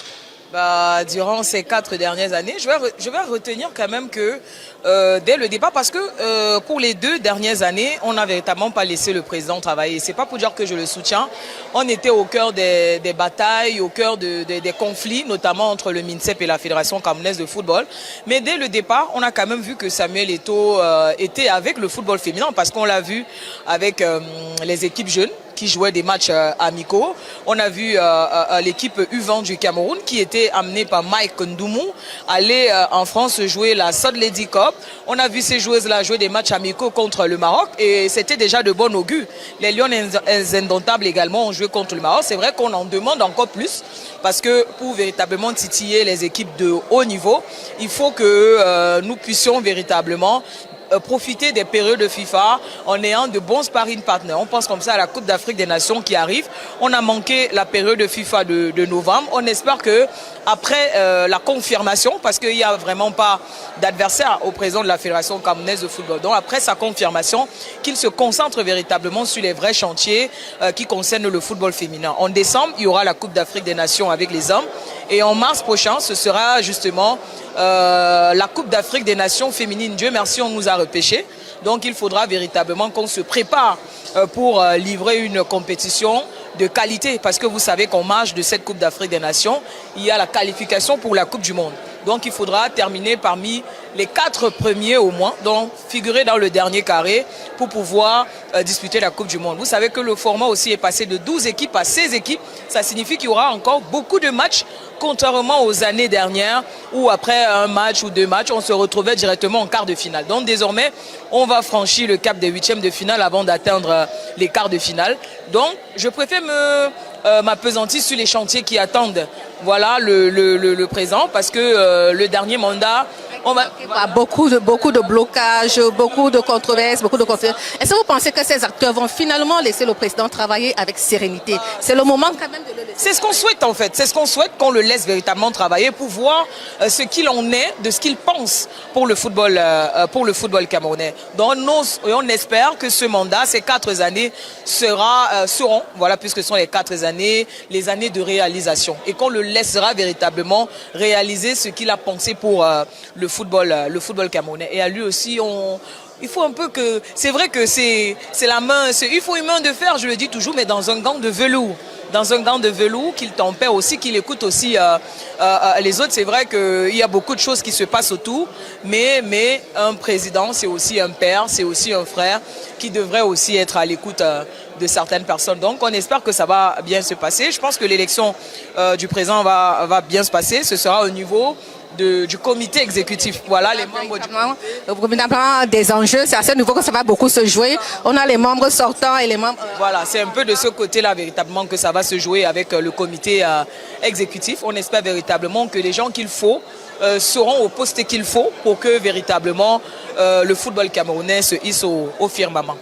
Durant ces 4 dernières années, je vais retenir quand même que dès le départ, parce que pour les 2 dernières années, on n'a véritablement pas laissé le président travailler. C'est pas pour dire que je le soutiens. On était au cœur des batailles, au cœur des conflits, notamment entre le MINSEP et la Fédération camerounaise de football. Mais dès le départ, on a quand même vu que Samuel Eto'o était avec le football féminin, parce qu'on l'a vu avec les équipes jeunes qui jouaient des matchs amicaux. On a vu l'équipe U20 du Cameroun qui était amenée par Mike Ndoumou aller en France jouer la Sud Lady Cup. On a vu ces joueuses-là jouer des matchs amicaux contre le Maroc et c'était déjà de bon augure. Les Lions Indomptables également ont joué contre le Maroc. C'est vrai qu'on en demande encore plus parce que pour véritablement titiller les équipes de haut niveau, il faut que nous puissions véritablement profiter des périodes de FIFA en ayant de bons sparring partners. On pense comme ça à la Coupe d'Afrique des Nations qui arrive. On a manqué la période de FIFA de novembre. On espère que après la confirmation, parce qu'il n'y a vraiment pas d'adversaire au président de la Fédération camerounaise de football, donc après sa confirmation, qu'il se concentre véritablement sur les vrais chantiers qui concernent le football féminin. En décembre, il y aura la Coupe d'Afrique des Nations avec les hommes. Et en mars prochain, ce sera justement la Coupe d'Afrique des Nations féminines. Dieu merci, on nous a repêchés. Donc il faudra véritablement qu'on se prépare pour livrer une compétition de qualité. Parce que vous savez qu'en marge de cette Coupe d'Afrique des Nations, il y a la qualification pour la Coupe du Monde. Donc il faudra terminer parmi les 4 premiers au moins, donc figurer dans le dernier carré pour pouvoir disputer la Coupe du Monde. Vous savez que le format aussi est passé de 12 équipes à 16 équipes. Ça signifie qu'il y aura encore beaucoup de matchs, contrairement aux années dernières où après un match ou 2 matchs, on se retrouvait directement en quart de finale. Donc désormais, on va franchir le cap des 8e de finale avant d'atteindre les quarts de finale. Donc je préfère m'appesantir sur les chantiers qui attendent le présent parce que le dernier mandat, on va beaucoup de blocages, beaucoup de controverses, beaucoup de conflits. Est-ce que vous pensez que ces acteurs vont finalement laisser le président travailler avec sérénité? C'est le moment quand même de le laisser. C'est ce qu'on souhaite en fait. C'est ce qu'on souhaite, qu'on le laisse véritablement travailler pour voir ce qu'il en est, de ce qu'il pense pour le football camerounais. Donc on espère que ce mandat, ces 4 années seront, puisque ce sont les 4 années, les années de réalisation, et qu'on le laissera véritablement réaliser ce qu'il a pensé pour le football camerounais. Et à lui aussi, il faut un peu que... C'est vrai que c'est la main... Il faut une main de fer, je le dis toujours, mais dans un gant de velours. Dans un gant de velours, qu'il tempère aussi, qu'il écoute aussi les autres. C'est vrai qu'il y a beaucoup de choses qui se passent autour, mais un président, c'est aussi un père, c'est aussi un frère qui devrait aussi être à l'écoute de certaines personnes. Donc on espère que ça va bien se passer. Je pense que l'élection du président va bien se passer. Ce sera au niveau du comité exécutif. Voilà les membres du... des enjeux, c'est à ce niveau que ça va beaucoup se jouer. On a les membres sortants et les membres... Voilà, c'est un peu de ce côté-là véritablement que ça va se jouer avec le comité exécutif. On espère véritablement que les gens qu'il faut seront au poste qu'il faut pour que véritablement le football camerounais se hisse au firmament.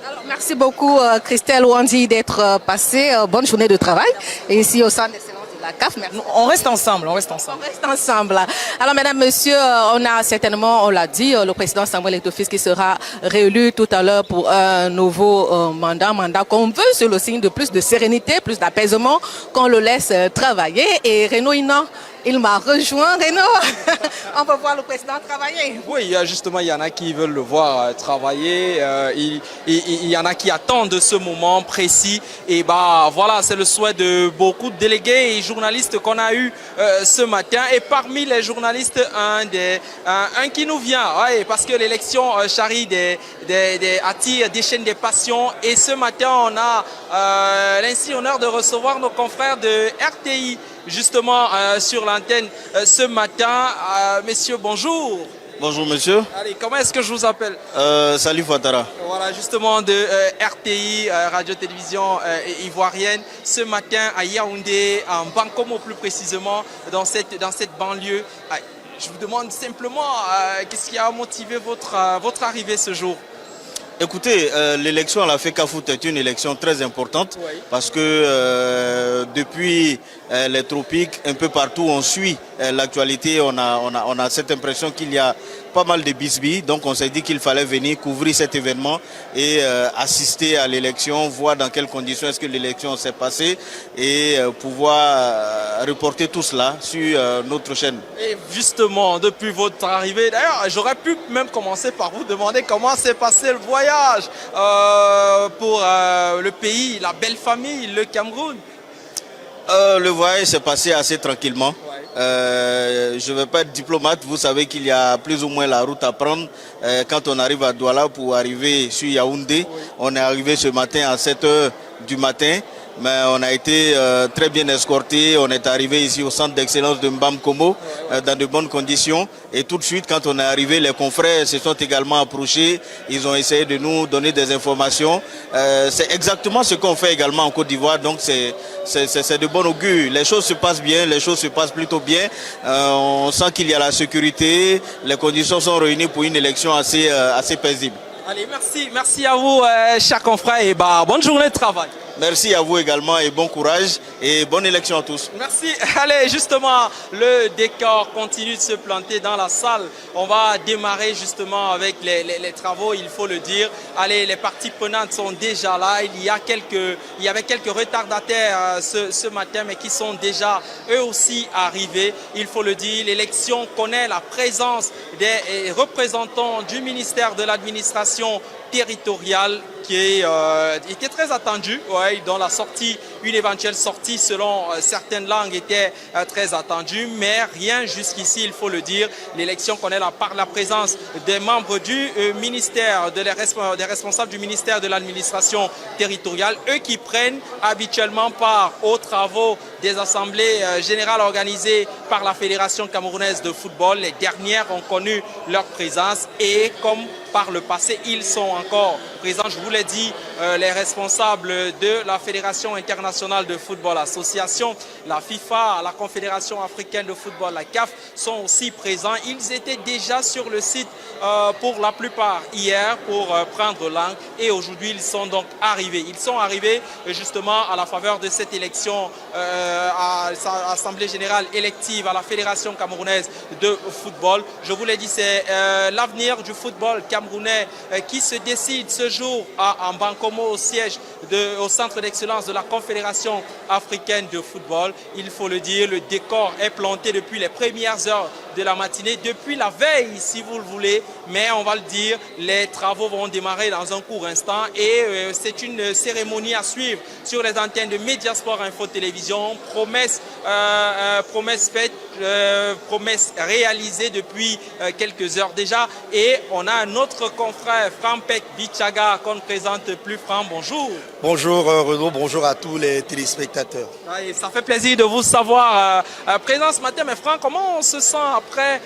Alors, merci beaucoup Christelle Wandi d'être passée. Bonne journée de travail. Et ici au centre d'excellence de la CAF. Merci. On reste ensemble. Alors mesdames, messieurs, on a certainement, on l'a dit, le président Samuel Eto'o qui sera réélu tout à l'heure pour un nouveau mandat qu'on veut sur le signe de plus de sérénité, plus d'apaisement, qu'on le laisse travailler. Et Renaud Inan, il m'a rejoint, Renaud. On peut voir le président travailler. Oui, justement, il y en a qui veulent le voir travailler. Il y en a qui attendent de ce moment précis. Et voilà, c'est le souhait de beaucoup de délégués et journalistes qu'on a eu ce matin. Et parmi les journalistes, un qui nous vient, parce que l'élection charrie attire, déchaîne des passions. Et ce matin, on a l'ainsi honneur de recevoir nos confrères de RTI. Justement sur l'antenne ce matin. Messieurs, bonjour. Bonjour monsieur. Allez, comment est-ce que je vous appelle? Salut Ouattara. Voilà, justement de RTI, radio-télévision ivoirienne, ce matin à Yaoundé, en Bankomo plus précisément, dans cette banlieue. Je vous demande simplement, qu'est-ce qui a motivé votre arrivée ce jour? Écoutez, l'élection à la FECAFOOT est une élection très importante parce que depuis les tropiques, un peu partout, on suit l'actualité. On a cette impression qu'il y a pas mal de bisbilles. Donc on s'est dit qu'il fallait venir couvrir cet événement et assister à l'élection, voir dans quelles conditions est-ce que l'élection s'est passée et pouvoir reporter tout cela sur notre chaîne. Et justement, depuis votre arrivée, d'ailleurs, j'aurais pu même commencer par vous demander comment s'est passé le voyage pour le pays, la belle famille, le Cameroun. Le voyage s'est passé assez tranquillement. Je ne vais pas être diplomate, vous savez qu'il y a plus ou moins la route à prendre. Quand on arrive à Douala pour arriver sur Yaoundé, on est arrivé ce matin à 7 h du matin. Mais on a été très bien escorté. On est arrivé ici au centre d'excellence de Mbamkomo dans de bonnes conditions. Et tout de suite, quand on est arrivé, les confrères se sont également approchés. Ils ont essayé de nous donner des informations. C'est exactement ce qu'on fait également en Côte d'Ivoire. Donc c'est de bon augure. Les choses se passent bien, les choses se passent plutôt bien. On sent qu'il y a la sécurité. Les conditions sont réunies pour une élection assez paisible. Allez, merci à vous, chers confrères, et bonne journée de travail. Merci à vous également et bon courage et bonne élection à tous. Merci. Allez, justement, le décor continue de se planter dans la salle. On va démarrer justement avec les travaux, il faut le dire. Allez, les parties prenantes sont déjà là. Il y avait quelques retardataires ce matin, mais qui sont déjà eux aussi arrivés. Il faut le dire, l'élection connaît la présence des représentants du ministère de l'administration territoriale qui était très attendue, dont la sortie, une éventuelle sortie selon certaines langues était très attendue, mais rien jusqu'ici, il faut le dire. L'élection connaît la présence des membres du ministère, des responsables du ministère de l'administration territoriale, eux qui prennent habituellement part aux travaux des assemblées générales organisées par la Fédération camerounaise de football. Les dernières ont connu leur présence et comme par le passé, ils sont encore présents. Je vous l'ai dit, les responsables de la Fédération internationale de football, l'association, la FIFA, la Confédération africaine de football, la CAF, sont aussi présents. Ils étaient déjà sur le site pour la plupart hier pour prendre langue et aujourd'hui, ils sont donc arrivés. Ils sont arrivés justement à la faveur de cette élection à l'Assemblée générale élective à la Fédération camerounaise de football. Je vous l'ai dit, c'est l'avenir du football camerounais qui se décide ce jour à Mbankomo, au centre d'excellence de la Confédération africaine de football. Il faut le dire, le décor est planté depuis les premières heures de la matinée, depuis la veille si vous le voulez, mais on va le dire, les travaux vont démarrer dans un court instant et c'est une cérémonie à suivre sur les antennes de Mediasport Info Télévision. Promesse faite, promesse réalisée depuis quelques heures déjà et on a un autre confrère, Frampek Bichaga, qu'on ne présente plus. Franck, bonjour. Bonjour Renaud, bonjour à tous les téléspectateurs. Ouais, ça fait plaisir de vous savoir présent ce matin. Mais Franck, comment on se sent après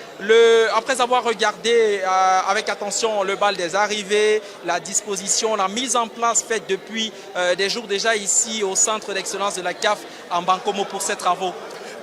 avoir regardé avec attention le bal des arrivées, la disposition, la mise en place faite depuis des jours déjà ici au centre d'excellence de la CAF en Mbankomo pour ces travaux?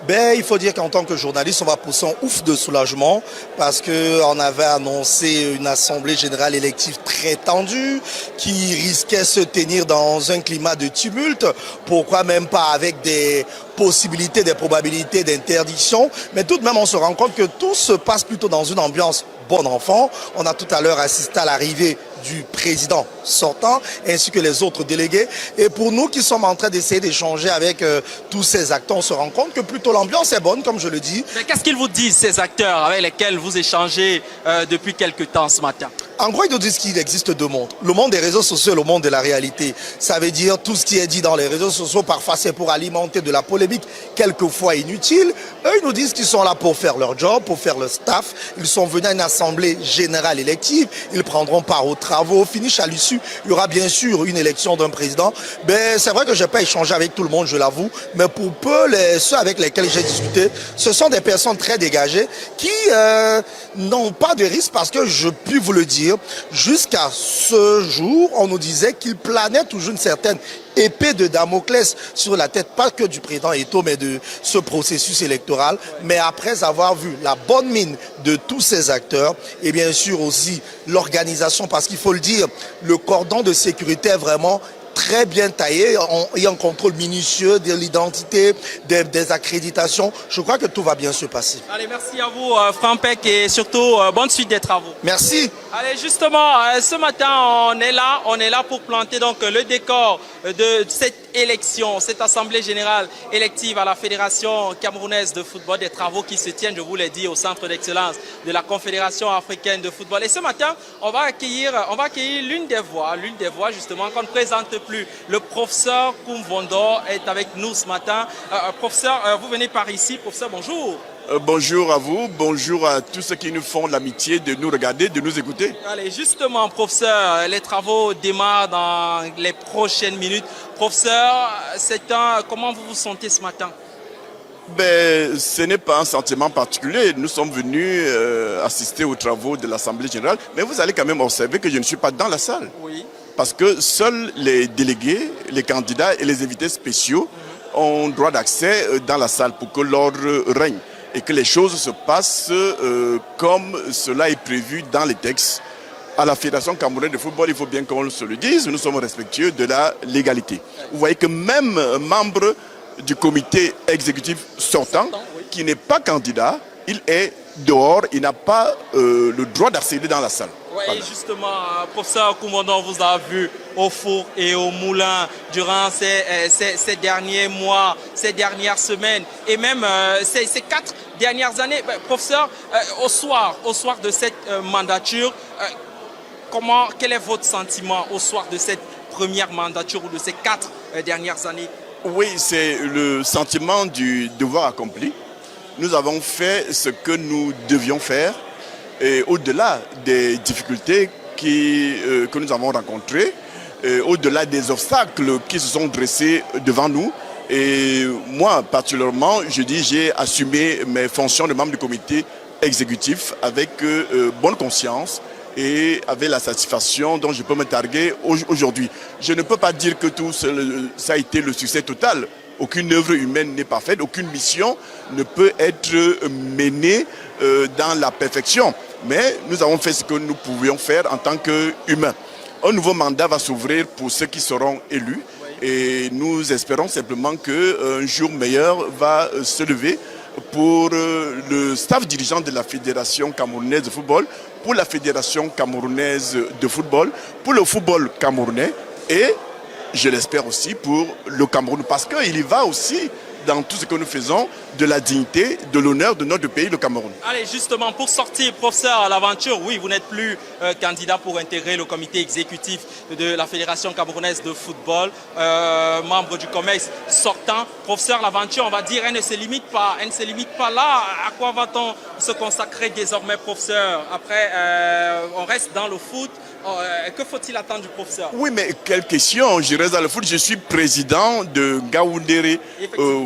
Il faut dire qu'en tant que journaliste, on va pousser un ouf de soulagement parce qu'on avait annoncé une assemblée générale élective très tendue qui risquait de se tenir dans un climat de tumulte. Pourquoi même pas avec des possibilités, des probabilités d'interdiction. Mais tout de même, on se rend compte que tout se passe plutôt dans une ambiance bon enfant. On a tout à l'heure assisté à l'arrivée du président sortant ainsi que les autres délégués. Et pour nous qui sommes en train d'essayer d'échanger avec tous ces acteurs, on se rend compte que plutôt l'ambiance est bonne, comme je le dis. Mais qu'est-ce qu'ils vous disent, ces acteurs avec lesquels vous échangez depuis quelque temps ce matin? En gros, ils nous disent qu'il existe deux mondes. Le monde des réseaux sociaux et le monde de la réalité. Ça veut dire tout ce qui est dit dans les réseaux sociaux, parfois c'est pour alimenter de la polémique, quelquefois inutile. Eux, ils nous disent qu'ils sont là pour faire leur job, pour faire le staff. Ils sont venus à une assemblée générale élective. Ils prendront part aux travaux. Au finish, à l'issue, il y aura bien sûr une élection d'un président. C'est vrai que je n'ai pas échangé avec tout le monde, je l'avoue. Mais pour peu, ceux avec lesquels j'ai discuté, ce sont des personnes très dégagées qui n'ont pas de risque parce que je puis vous le dire, jusqu'à ce jour, on nous disait qu'il planait toujours une certaine épée de Damoclès sur la tête, pas que du président Eto'o, mais de ce processus électoral. Mais après avoir vu la bonne mine de tous ces acteurs, et bien sûr aussi l'organisation, parce qu'il faut le dire, le cordon de sécurité est vraiment très bien taillé, il y a un contrôle minutieux de l'identité, des accréditations. Je crois que tout va bien se passer. Allez, merci à vous, Franck, et surtout, bonne suite des travaux. Merci. Allez, justement, ce matin, on est là pour planter donc le décor de cette élection, cette assemblée générale élective à la Fédération camerounaise de football, des travaux qui se tiennent, je vous l'ai dit, au centre d'excellence de la Confédération africaine de football. Et ce matin, on va accueillir l'une des voix justement qu'on ne présente plus. Le professeur Koumvondo est avec nous ce matin. Professeur, vous venez par ici. Professeur, bonjour. Bonjour à vous, bonjour à tous ceux qui nous font l'amitié de nous regarder, de nous écouter. Allez, justement, professeur, les travaux démarrent dans les prochaines minutes. Professeur, comment vous vous sentez ce matin? Ce n'est pas un sentiment particulier. Nous sommes venus assister aux travaux de l'Assemblée générale, mais vous allez quand même observer que je ne suis pas dans la salle. Oui. Parce que seuls les délégués, les candidats et les invités spéciaux ont droit d'accès dans la salle pour que l'ordre règne et que les choses se passent comme cela est prévu dans les textes. À la Fédération camerounaise de football, il faut bien qu'on se le dise, nous sommes respectueux de la légalité. Vous voyez que même membre du comité exécutif sortant, qui n'est pas candidat, il est dehors, il n'a pas le droit d'accéder dans la salle. Oui, voilà. Justement, professeur Koumvondo, on vous a vu au four et au moulin durant ces derniers mois, ces dernières semaines et même ces 4 dernières années. Professeur, au soir de cette mandature, quel est votre sentiment au soir de cette première mandature ou de ces 4 dernières années? Oui, c'est le sentiment du devoir accompli. Nous avons fait ce que nous devions faire. Et au-delà des difficultés que nous avons rencontrées, au-delà des obstacles qui se sont dressés devant nous, et moi particulièrement, j'ai assumé mes fonctions de membre du comité exécutif avec bonne conscience et avec la satisfaction dont je peux me targuer aujourd'hui. Je ne peux pas dire que tout ça a été le succès total. Aucune œuvre humaine n'est parfaite, aucune mission ne peut être menée dans la perfection. Mais nous avons fait ce que nous pouvions faire en tant qu'humains. Un nouveau mandat va s'ouvrir pour ceux qui seront élus et nous espérons simplement qu'un jour meilleur va se lever pour le staff dirigeant de la Fédération camerounaise de football, pour la Fédération camerounaise de football, pour le football camerounais et je l'espère aussi pour le Cameroun, parce qu'il y va aussi dans tout ce que nous faisons de la dignité, de l'honneur de notre pays, le Cameroun. Allez, justement, pour sortir, professeur, à l'aventure, oui, vous n'êtes plus candidat pour intégrer le comité exécutif de la Fédération camerounaise de football, membre du COMEX sortant. Professeur, l'aventure, on va dire, elle ne se limite pas là. À quoi va-t-on se consacrer désormais, professeur? Après, on reste dans le foot. Que faut-il attendre du professeur? Oui, mais quelle question? Je reste dans le foot. Je suis président de Ngaoundéré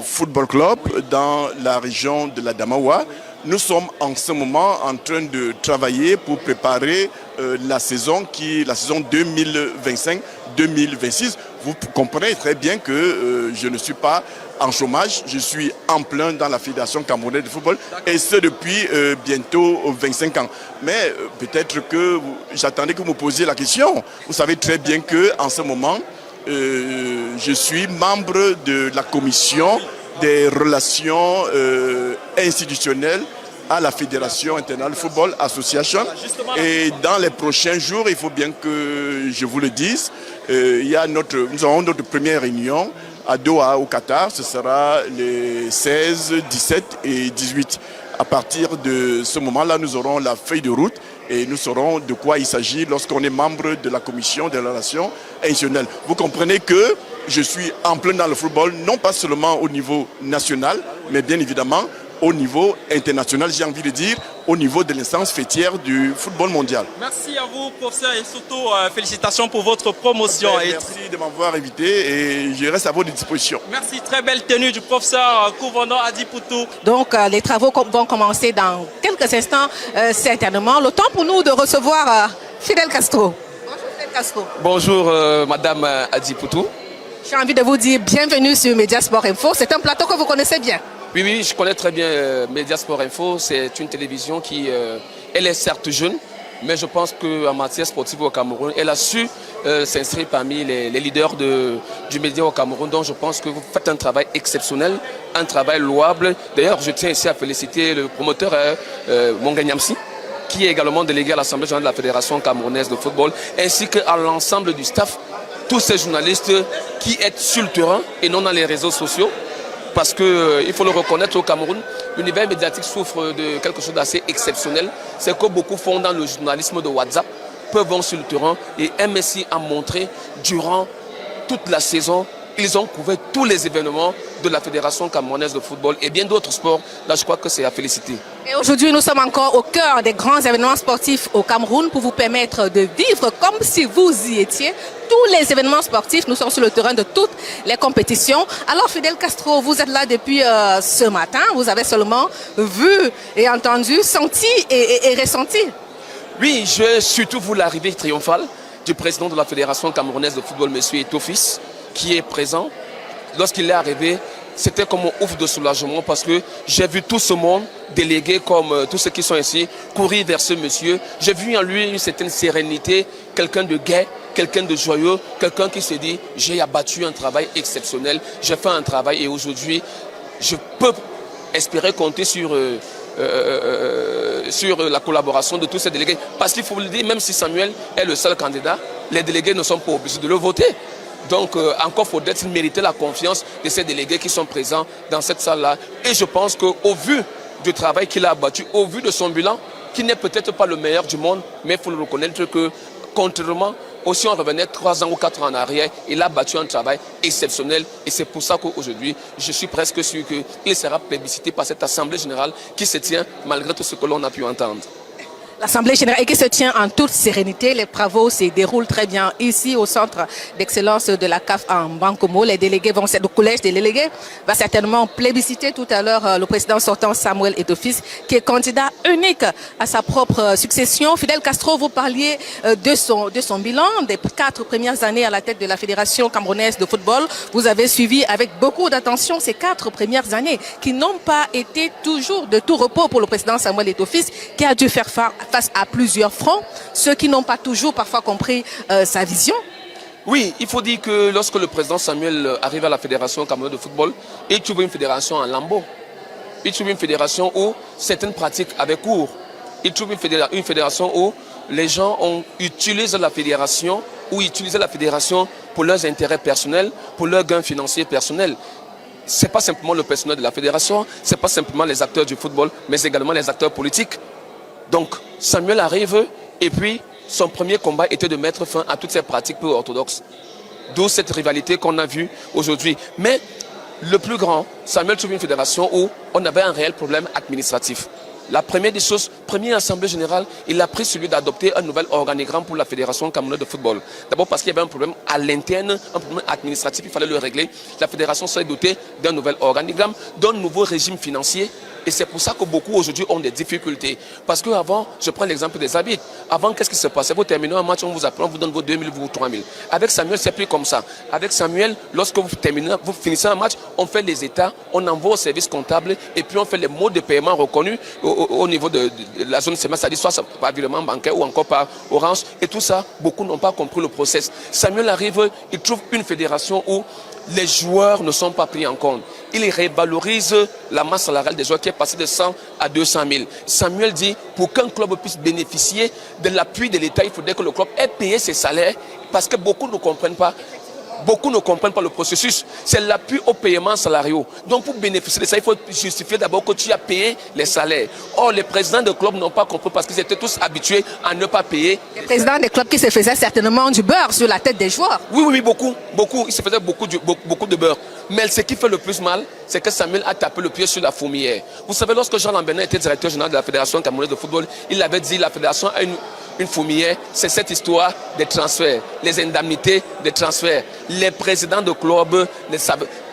Football Club dans la région de la Damawa. Nous sommes en ce moment en train de travailler pour préparer la saison 2025-2026. Vous comprenez très bien que je ne suis pas en chômage, je suis en plein dans la Fédération camerounaise de football et ce depuis bientôt 25 ans. Mais peut-être que j'attendais que vous me posiez la question. Vous savez très bien qu'en ce moment, je suis membre de la commission des relations institutionnelles à la Fédération internationale de football association. Et dans les prochains jours, il faut bien que je vous le dise, nous aurons notre première réunion à Doha, au Qatar. Ce sera les 16, 17 et 18. À partir de ce moment-là, nous aurons la feuille de route et nous saurons de quoi il s'agit lorsqu'on est membre de la commission des relations institutionnelles. Vous comprenez que je suis en plein dans le football, non pas seulement au niveau national, mais bien évidemment au niveau international, j'ai envie de dire, au niveau de l'instance fêtière du football mondial. Merci à vous, professeur, et surtout félicitations pour votre promotion. Merci de m'avoir invité et je reste à votre disposition. Merci, très belle tenue du professeur Koumvondo Adipoutou. Donc les travaux vont commencer dans quelques instants, certainement. Le temps pour nous de recevoir Fidel Castro. Bonjour Fidel Castro. Bonjour Madame Adipoutou. J'ai envie de vous dire bienvenue sur Mediasport Info. C'est un plateau que vous connaissez bien. Oui, je connais très bien Mediasport Info. C'est une télévision qui, elle est certes jeune, mais je pense qu'en matière sportive au Cameroun, elle a su s'inscrire parmi les leaders du média au Cameroun. Donc je pense que vous faites un travail exceptionnel, un travail louable. D'ailleurs, je tiens ici à féliciter le promoteur Monga Nyamsi, qui est également délégué à l'Assemblée générale de la Fédération camerounaise de football, ainsi qu'à l'ensemble du staff, tous ces journalistes qui sont sur le terrain et non dans les réseaux sociaux. Parce qu'il faut le reconnaître, au Cameroun, l'univers médiatique souffre de quelque chose d'assez exceptionnel. C'est que beaucoup font dans le journalisme de WhatsApp, peuvent vont sur le terrain. Et MSI a montré, durant toute la saison, ils ont couvert tous les événements de la Fédération camerounaise de football et bien d'autres sports. Là, je crois que c'est à féliciter. Et aujourd'hui, nous sommes encore au cœur des grands événements sportifs au Cameroun pour vous permettre de vivre comme si vous y étiez. Tous les événements sportifs, nous sommes sur le terrain de toutes les compétitions. Alors, Fidel Castro, vous êtes là depuis ce matin. Vous avez seulement vu et entendu, senti et ressenti. Oui, j'ai surtout vu l'arrivée triomphale du président de la Fédération camerounaise de football, M. Etofis, qui est présent. Lorsqu'il est arrivé, c'était comme un ouf de soulagement parce que j'ai vu tout ce monde, délégué comme tous ceux qui sont ici, courir vers ce monsieur. J'ai vu en lui une certaine sérénité, quelqu'un de gai, quelqu'un de joyeux, quelqu'un qui se dit « j'ai abattu un travail exceptionnel, j'ai fait un travail et aujourd'hui, je peux espérer compter sur la collaboration de tous ces délégués. » Parce qu'il faut le dire, même si Samuel est le seul candidat, les délégués ne sont pas obligés de le voter. Donc encore faudrait-il mériter la confiance de ces délégués qui sont présents dans cette salle-là. Et je pense qu'au vu du travail qu'il a abattu, au vu de son bilan, qui n'est peut-être pas le meilleur du monde, mais il faut le reconnaître que, contrairement, aussi on revenait 3 ans ou 4 ans en arrière, il a battu un travail exceptionnel. Et c'est pour ça qu'aujourd'hui, je suis presque sûr qu'il sera plébiscité par cette Assemblée générale qui se tient malgré tout ce que l'on a pu entendre. L'Assemblée générale et qui se tient en toute sérénité. Les travaux se déroulent très bien ici au centre d'excellence de la CAF en Bankomo. Les délégués vont, le collège des délégués va certainement plébisciter tout à l'heure le président sortant Samuel Etofis, qui est candidat unique à sa propre succession. Fidel Castro, vous parliez de son bilan des 4 premières années à la tête de la Fédération camerounaise de football. Vous avez suivi avec beaucoup d'attention ces 4 premières années qui n'ont pas été toujours de tout repos pour le président Samuel Etofis, qui a dû faire face à plusieurs fronts, ceux qui n'ont pas toujours parfois compris sa vision. Oui, il faut dire que lorsque le président Samuel arrive à la Fédération camerounaise de football, il trouve une fédération en lambeaux. Il trouve une fédération où certaines pratiques avaient cours. Il trouve une fédération où les gens utilisent la fédération ou utilisaient la fédération pour leurs intérêts personnels, pour leurs gains financiers personnels. Ce n'est pas simplement le personnel de la fédération, ce n'est pas simplement les acteurs du football, mais également les acteurs politiques. Donc Samuel arrive et puis son premier combat était de mettre fin à toutes ces pratiques peu orthodoxes. D'où cette rivalité qu'on a vue aujourd'hui. Mais le plus grand, Samuel trouve une fédération où on avait un réel problème administratif. La première des choses, première assemblée générale, il a pris celui d'adopter un nouvel organigramme pour la Fédération camerounaise de football. D'abord parce qu'il y avait un problème à l'interne, un problème administratif, il fallait le régler. La fédération s'est dotée d'un nouvel organigramme, d'un nouveau régime financier. Et c'est pour ça que beaucoup aujourd'hui ont des difficultés. Parce qu'avant, je prends l'exemple des arbitres. Avant, qu'est-ce qui se passait? Vous terminez un match, on vous apprend, on vous donne vos 2000 ou 3000. Avec Samuel, c'est plus comme ça. Avec Samuel, lorsque vous finissez un match, on fait les états, on envoie au service comptable et puis on fait les modes de paiement reconnus au niveau de la zone CMA, c'est-à-dire soit par virement bancaire ou encore par Orange. Et tout ça, beaucoup n'ont pas compris le process. Samuel arrive, il trouve une fédération où les joueurs ne sont pas pris en compte. Il révalorise la masse salariale des joueurs qui est passée de 100 à 200 000. Samuel dit, pour qu'un club puisse bénéficier de l'appui de l'État, il faudrait que le club ait payé ses salaires parce que beaucoup ne comprennent pas. Beaucoup ne comprennent pas le processus. C'est l'appui au paiement salariaux. Donc pour bénéficier de ça, il faut justifier d'abord que tu as payé les salaires. Or, les présidents de clubs n'ont pas compris parce qu'ils étaient tous habitués à ne pas payer. Les présidents des clubs qui se faisaient certainement du beurre sur la tête des joueurs. Oui, beaucoup. Ils se faisaient beaucoup de beurre. Mais ce qui fait le plus mal, c'est que Samuel a tapé le pied sur la fourmilière. Vous savez, lorsque Jean Lambernin était directeur général de la Fédération camerounaise de football, il avait dit que la Fédération a une fourmilière, c'est cette histoire des transferts, les indemnités des transferts. Les présidents de clubs,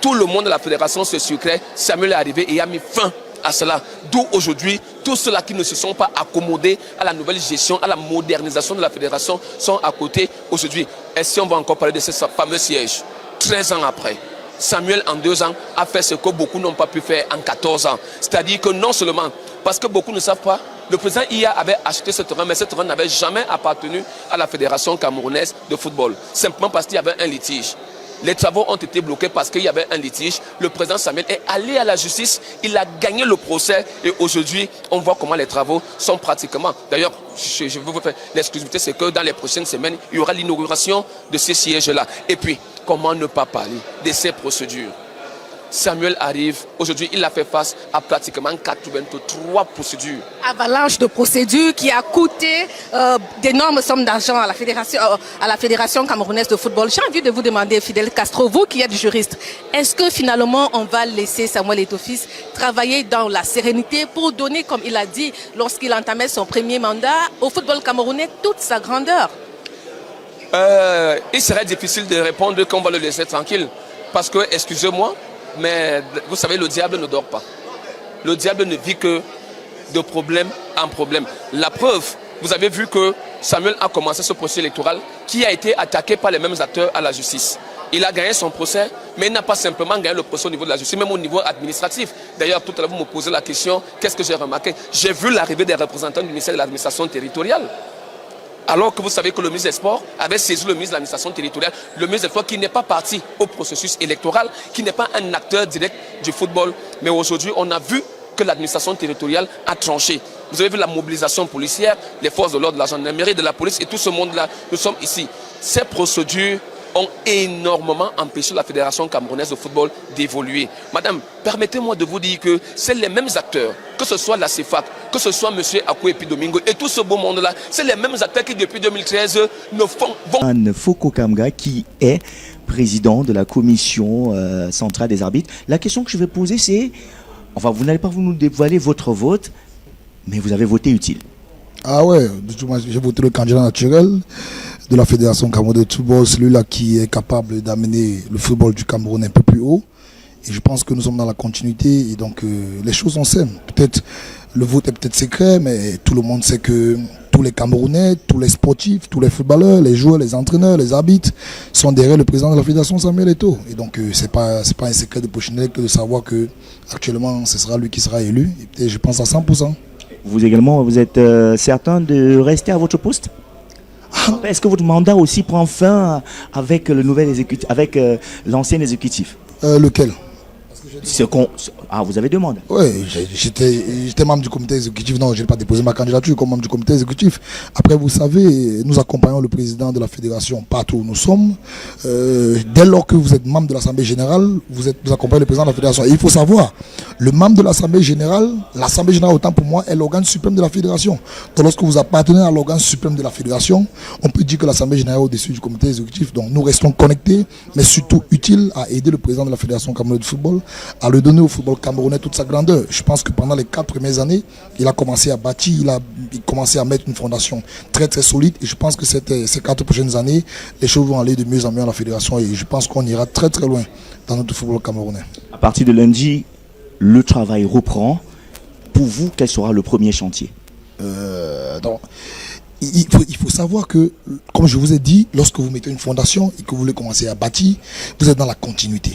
tout le monde de la fédération se sucrait. Samuel est arrivé et a mis fin à cela. D'où aujourd'hui, tous ceux-là qui ne se sont pas accommodés à la nouvelle gestion, à la modernisation de la fédération, sont à côté aujourd'hui. Et si on va encore parler de ce fameux siège, 13 ans après, Samuel, en 2 ans, a fait ce que beaucoup n'ont pas pu faire en 14 ans. C'est-à-dire que non seulement, parce que beaucoup ne savent pas, le président IA avait acheté ce terrain, mais ce terrain n'avait jamais appartenu à la Fédération camerounaise de football. Simplement parce qu'il y avait un litige. Les travaux ont été bloqués parce qu'il y avait un litige. Le président Samuel est allé à la justice, il a gagné le procès et aujourd'hui, on voit comment les travaux sont pratiquement. D'ailleurs, je veux vous faire l'exclusivité, c'est que dans les prochaines semaines, il y aura l'inauguration de ces sièges-là. Et puis, comment ne pas parler de ces procédures? Samuel arrive, aujourd'hui il a fait face à pratiquement 83 procédures. Avalanche de procédures qui a coûté d'énormes sommes d'argent à la Fédération camerounaise de football. J'ai envie de vous demander, Fidel Castro, vous qui êtes juriste, est-ce que finalement on va laisser Samuel Eto'o-Fils travailler dans la sérénité pour donner, comme il a dit lorsqu'il entamait son premier mandat, au football camerounais toute sa grandeur? Il serait difficile de répondre qu'on va le laisser tranquille. Parce que, excusez-moi, mais vous savez, le diable ne dort pas. Le diable ne vit que de problème en problème. La preuve, vous avez vu que Samuel a commencé ce procès électoral qui a été attaqué par les mêmes acteurs à la justice. Il a gagné son procès, mais il n'a pas simplement gagné le procès au niveau de la justice, même au niveau administratif. D'ailleurs, tout à l'heure, vous me posez la question, qu'est-ce que j'ai remarqué? J'ai vu l'arrivée des représentants du ministère de l'administration territoriale. Alors que vous savez que le ministre des Sports avait saisi le ministre de l'administration territoriale, le ministre des Sports qui n'est pas parti au processus électoral, qui n'est pas un acteur direct du football. Mais aujourd'hui, on a vu que l'administration territoriale a tranché. Vous avez vu la mobilisation policière, les forces de l'ordre, de la gendarmerie, de la police et tout ce monde-là. Nous sommes ici. Ces procédures ont énormément empêché la Fédération camerounaise de football d'évoluer. Madame, permettez-moi de vous dire que c'est les mêmes acteurs, que ce soit la CEFAC, que ce soit M. Akouepi Domingo et tout ce beau monde-là, c'est les mêmes acteurs qui depuis 2013 ne font... Anne Foko-Kamga qui est président de la commission centrale des arbitres. La question que je vais poser c'est, enfin vous n'allez pas vous nous dévoiler votre vote, mais vous avez voté utile. Ah ouais, j'ai voté le candidat naturel de la Fédération camerounaise de football, celui-là qui est capable d'amener le football du Cameroun un peu plus haut. Et je pense que nous sommes dans la continuité et donc les choses sont simples. Peut-être le vote est peut-être secret, mais tout le monde sait que tous les Camerounais, tous les sportifs, tous les footballeurs, les joueurs, les entraîneurs, les arbitres sont derrière le président de la Fédération, Samuel Eto'o. Et donc c'est pas un secret de Pochinelle que de savoir que actuellement ce sera lui qui sera élu. Et je pense à 100%. Vous également, vous êtes certain de rester à votre poste? Est-ce que votre mandat aussi prend fin avec le nouvel exécutif, avec l'ancien exécutif? Lequel? Vous avez demandé? Oui, j'étais membre du comité exécutif. Non, je n'ai pas déposé ma candidature comme membre du comité exécutif. Après, vous savez, nous accompagnons le président de la fédération partout où nous sommes. Dès lors que vous êtes membre de l'Assemblée générale, vous accompagnez le président de la fédération. Et il faut savoir, le membre de l'Assemblée générale, autant pour moi, est l'organe suprême de la fédération. Donc lorsque vous appartenez à l'organe suprême de la fédération, on peut dire que l'Assemblée générale est au-dessus du comité exécutif. Donc nous restons connectés, mais surtout utiles à aider le président de la Fédération camerounaise de football à le donner au football camerounais toute sa grandeur. Je pense que pendant les 4 premières années, il a commencé à bâtir, il a commencé à mettre une fondation très très solide. Et je pense que ces 4 prochaines années, les choses vont aller de mieux en mieux à la fédération. Et je pense qu'on ira très très loin dans notre football camerounais. À partir de lundi, le travail reprend. Pour vous, quel sera le premier chantier? Il faut savoir que, comme je vous ai dit, lorsque vous mettez une fondation et que vous voulez commencer à bâtir, vous êtes dans la continuité.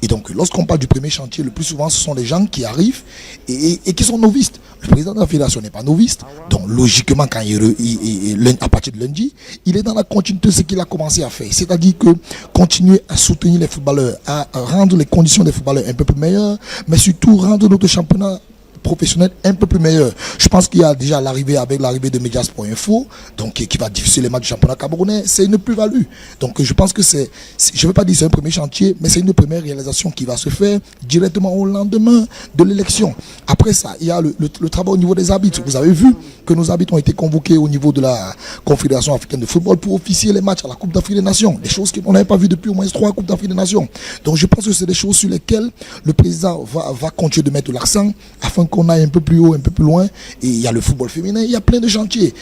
Et donc, lorsqu'on parle du premier chantier, le plus souvent, ce sont les gens qui arrivent et qui sont novices. Le président de la fédération n'est pas novice. Donc, logiquement, à partir de lundi, il est dans la continuité de ce qu'il a commencé à faire. C'est-à-dire que continuer à soutenir les footballeurs, à rendre les conditions des footballeurs un peu plus meilleures, mais surtout rendre notre championnat professionnel un peu plus meilleur. Je pense qu'il y a déjà l'arrivée de Mediasport.info, donc qui va diffuser les matchs du championnat camerounais, c'est une plus-value. Donc je pense que je ne veux pas dire c'est un premier chantier, mais c'est une première réalisation qui va se faire directement au lendemain de l'élection. Après ça, il y a le travail au niveau des arbitres. Vous avez vu que nos arbitres ont été convoqués au niveau de la Confédération africaine de football pour officier les matchs à la Coupe d'Afrique des Nations. Des choses qu'on n'avait pas vues depuis au moins 3 Coupes d'Afrique des Nations. Donc je pense que c'est des choses sur lesquelles le président va continuer de mettre l'accent afin qu'on aille un peu plus haut, un peu plus loin. Et il y a le football féminin, il y a plein de chantiers.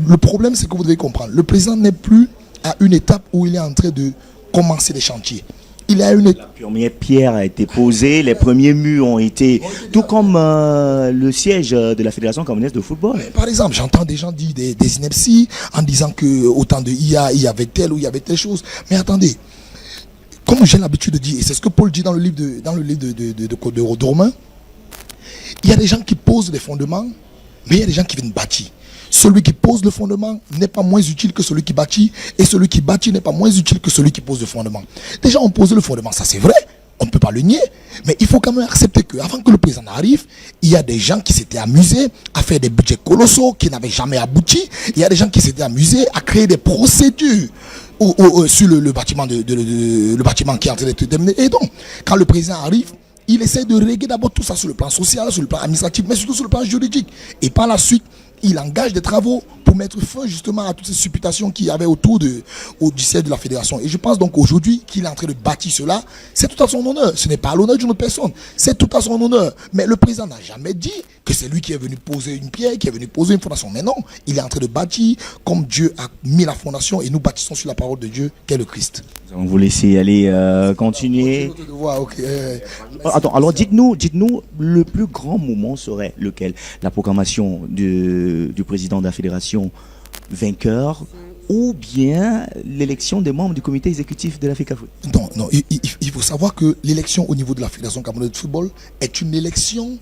Le problème, c'est que vous devez comprendre, le président n'est plus à une étape où il est en train de commencer les chantiers. La première pierre a été posée, les premiers murs ont été, tout comme le siège de la Fédération camerounaise de football. Par exemple, j'entends des gens dire des inepties en disant qu'au temps de IA, il y avait telle ou il y avait telle chose. Mais attendez, comme j'ai l'habitude de dire, et c'est ce que Paul dit dans le livre de Romains, il y a des gens qui posent des fondements, mais il y a des gens qui viennent bâtir. Celui qui pose le fondement n'est pas moins utile que celui qui bâtit, et celui qui bâtit n'est pas moins utile que celui qui pose le fondement. Déjà, on pose le fondement, ça c'est vrai, on ne peut pas le nier, mais il faut quand même accepter qu'avant que le président arrive, il y a des gens qui s'étaient amusés à faire des budgets colossaux qui n'avaient jamais abouti. Il y a des gens qui s'étaient amusés à créer des procédures sur le bâtiment, le bâtiment qui est en train d'être terminé. Et donc, quand le président arrive, il essaie de régler d'abord tout ça sur le plan social, sur le plan administratif, mais surtout sur le plan juridique. Et par la suite, il engage des travaux pour mettre fin justement à toutes ces supputations qu'il y avait autour du siège de la fédération. Et je pense donc aujourd'hui qu'il est en train de bâtir cela. C'est tout à son honneur. Ce n'est pas à l'honneur d'une autre personne. C'est tout à son honneur. Mais le président n'a jamais dit que c'est lui qui est venu poser une pierre, qui est venu poser une fondation. Mais non, il est en train de bâtir comme Dieu a mis la fondation et nous bâtissons sur la parole de Dieu qu'est le Christ. Nous allons vous laisser aller continuer. Attends, alors dites-nous, le plus grand moment serait lequel? La proclamation du président de la fédération vainqueur ou bien l'élection des membres du comité exécutif de la FECAFOOT? Non, il faut savoir que l'élection au niveau de la Fédération camerounaise de football est une élection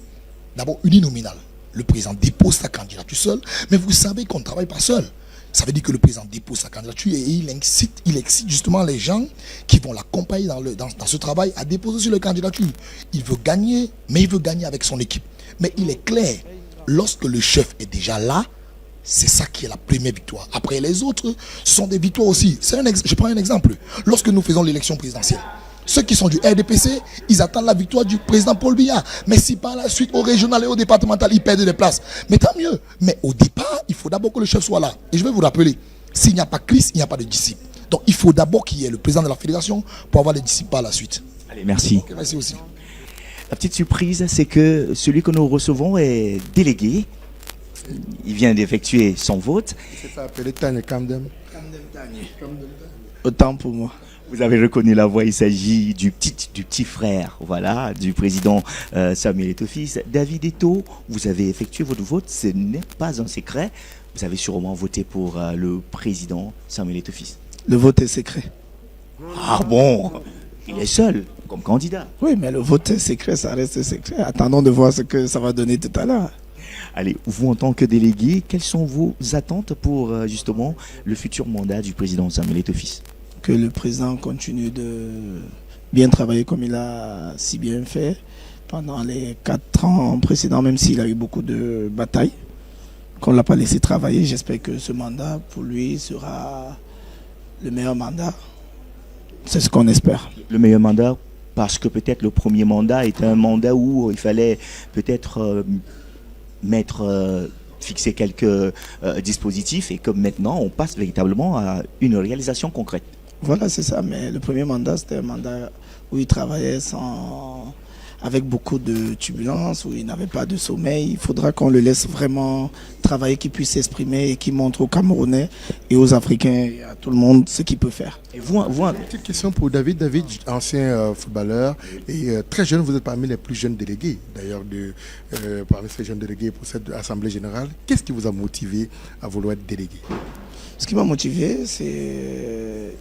d'abord uninominale. Le président dépose sa candidature seul, mais vous savez qu'on ne travaille pas seul. Ça veut dire que le président dépose sa candidature et il excite justement les gens qui vont l'accompagner dans ce travail à déposer sur leur candidature. Il veut gagner, mais il veut gagner avec son équipe. Mais il est clair, lorsque le chef est déjà là, c'est ça qui est la première victoire. Après les autres, ce sont des victoires aussi. Je prends un exemple. Lorsque nous faisons l'élection présidentielle, ceux qui sont du RDPC, ils attendent la victoire du président Paul Biya. Mais si par la suite, au régional et au départemental, ils perdent des places, mais tant mieux. Mais au départ, il faut d'abord que le chef soit là. Et je vais vous rappeler, s'il n'y a pas Christ, il n'y a pas de disciples. Donc il faut d'abord qu'il y ait le président de la fédération pour avoir des disciples par la suite. Allez, merci. Okay, merci aussi. La petite surprise, c'est que celui que nous recevons est délégué. Il vient d'effectuer son vote. C'est ça, appelé Tanya Kamdem. Autant pour moi. Vous avez reconnu la voix, il s'agit du petit frère, voilà, du président Samuel Eto'o-Fils. David Eto'o, vous avez effectué votre vote, ce n'est pas un secret. Vous avez sûrement voté pour le président Samuel Eto'o-Fils. Le vote est secret. Ah bon? Il est seul comme candidat. Oui, mais le vote est secret, ça reste secret. Attendons de voir ce que ça va donner tout à l'heure. Allez, vous en tant que délégué, quelles sont vos attentes pour justement le futur mandat du président Samuel Eto'o-Fils? Que le président continue de bien travailler comme il a si bien fait pendant les 4 ans précédents, même s'il a eu beaucoup de batailles, qu'on ne l'a pas laissé travailler. J'espère que ce mandat, pour lui, sera le meilleur mandat. C'est ce qu'on espère. Le meilleur mandat, parce que peut-être le premier mandat était un mandat où il fallait peut-être fixer quelques dispositifs et que maintenant, on passe véritablement à une réalisation concrète. Voilà, c'est ça, mais le premier mandat, c'était un mandat où il travaillait avec beaucoup de turbulences, où il n'avait pas de sommeil. Il faudra qu'on le laisse vraiment travailler, qu'il puisse s'exprimer et qu'il montre aux Camerounais et aux Africains et à tout le monde ce qu'il peut faire. Et vous, une petite question pour David. David, ancien footballeur et très jeune, vous êtes parmi les plus jeunes délégués, d'ailleurs, parmi ces jeunes délégués pour cette Assemblée générale. Qu'est-ce qui vous a motivé à vouloir être délégué? Ce qui m'a motivé, c'est...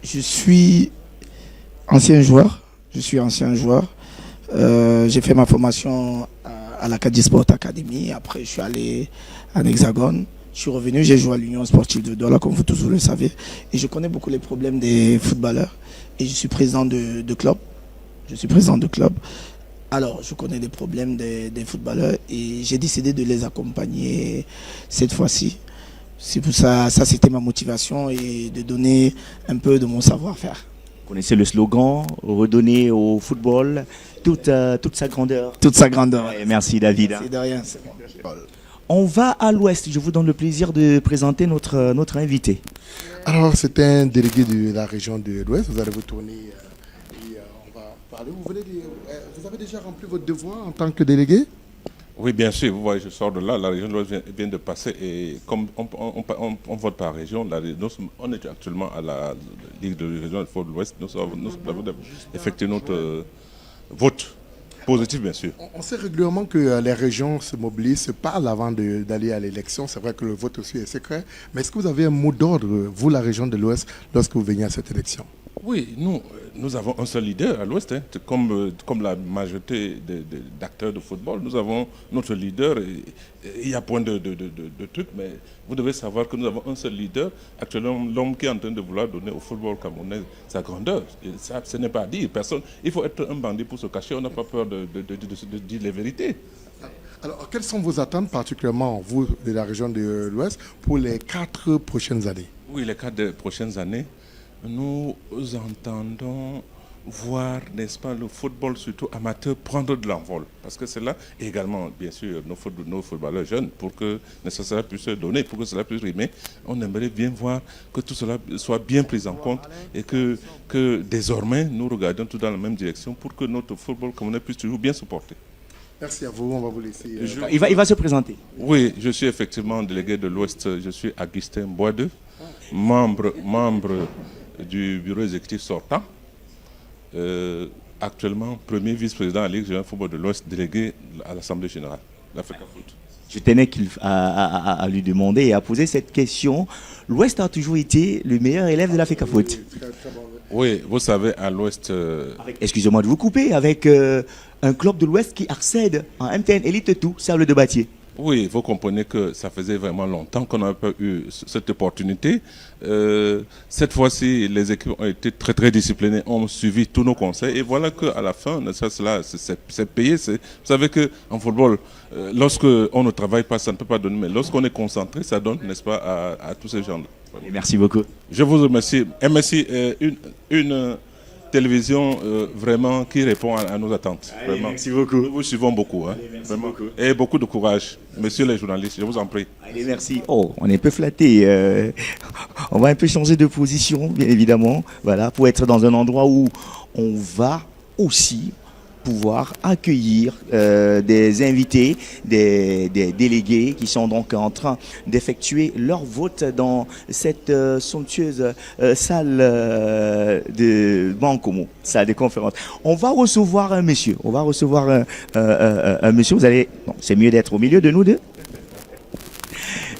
Je suis ancien joueur. J'ai fait ma formation à l'Acadie Sport Academy. Après, je suis allé en Hexagone. Je suis revenu, j'ai joué à l'Union sportive de Douala, comme vous tous vous le savez. Et je connais beaucoup les problèmes des footballeurs. Et je suis président de club. Alors, je connais les problèmes des footballeurs et j'ai décidé de les accompagner cette fois-ci. C'est pour ça, c'était ma motivation et de donner un peu de mon savoir-faire. Vous connaissez le slogan, redonner au football toute sa grandeur. Toute sa grandeur. Et merci David. C'est de rien. On va à l'ouest. Je vous donne le plaisir de présenter notre invité. Alors, c'est un délégué de la région de l'ouest. Vous allez vous tourner et on va parler. Vous avez déjà rempli votre devoir en tant que délégué? Oui, bien sûr. Vous voyez, je sors de là. La région de l'Ouest vient de passer. Et comme on vote par région, on est actuellement à la Ligue de région de l'Ouest. Nous avons effectué notre vote positif, bien sûr. On sait régulièrement que les régions se mobilisent, se parlent avant d'aller à l'élection. C'est vrai que le vote aussi est secret. Mais est-ce que vous avez un mot d'ordre, vous, la région de l'Ouest, lorsque vous venez à cette élection? Oui, nous avons un seul leader à l'Ouest. Hein. Comme la majorité d'acteurs de football, nous avons notre leader. Il y a point de trucs, mais vous devez savoir que nous avons un seul leader. Actuellement, l'homme qui est en train de vouloir donner au football camerounais sa grandeur. Et ça, ce n'est pas à dire. Personne, il faut être un bandit pour se cacher. On n'a pas peur de dire les vérités. Alors, quelles sont vos attentes, particulièrement vous de la région de l'Ouest, pour les 4 prochaines années? Oui, les 4 prochaines années, nous entendons voir, n'est-ce pas, le football, surtout amateur, prendre de l'envol. Parce que c'est là également, bien sûr, nos footballeurs jeunes, pour que cela puisse se donner, pour que cela puisse rimer. On aimerait bien voir que tout cela soit bien pris en compte et que désormais, nous regardions tout dans la même direction pour que notre football camerounais puisse toujours bien se porter. Merci à vous, on va vous laisser. Il va se présenter. Oui, je suis effectivement délégué de l'Ouest. Je suis Augustin Boisdeux, membre du bureau exécutif sortant. Actuellement, premier vice-président à la Ligue générale de football de l'Ouest, délégué à l'Assemblée générale d'Africa Foot. Je tenais à lui demander et à poser cette question. L'Ouest a toujours été le meilleur élève de l'Africa Foot. Oui, vous savez, à l'Ouest... Excusez-moi de vous couper, avec un club de l'Ouest qui accède en MTN Elite 2, Sable de Bâtier. Oui, vous comprenez que ça faisait vraiment longtemps qu'on n'avait pas eu cette opportunité. Cette fois-ci, les équipes ont été très très disciplinées, ont suivi tous nos conseils et voilà qu'à la fin, c'est payé. Vous savez qu'en football, lorsqu'on ne travaille pas, ça ne peut pas donner, mais lorsqu'on est concentré, ça donne, n'est-ce pas, à tous ces gens-là. Merci beaucoup. Je vous remercie. MSI, une télévision vraiment qui répond à nos attentes. Vraiment. Merci beaucoup. Nous vous suivons beaucoup. Hein, vraiment. Beaucoup. Et beaucoup de courage. Messieurs les journalistes, je vous en prie. Allez, merci. Oh, on est un peu flatté. On va un peu changer de position, bien évidemment. Voilà, pour être dans un endroit où on va aussi pouvoir accueillir des invités, des délégués qui sont donc en train d'effectuer leur vote dans cette somptueuse salle de Bancomo, salle de conférence. On va recevoir un monsieur. Un monsieur. Vous allez... Non, c'est mieux d'être au milieu de nous deux.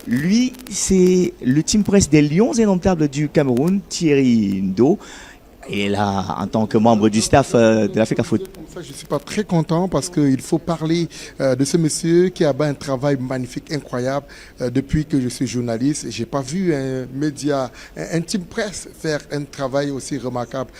Lui, c'est le team presse des Lions indomptables du Cameroun, Thierry Ndo. Et là, en tant que membre du staff de l'Africa Foot. Je ne suis pas très content parce qu'il faut parler de ce monsieur qui a un travail magnifique, incroyable. Depuis que je suis journaliste, je n'ai pas vu un média, un team presse faire un travail aussi remarquable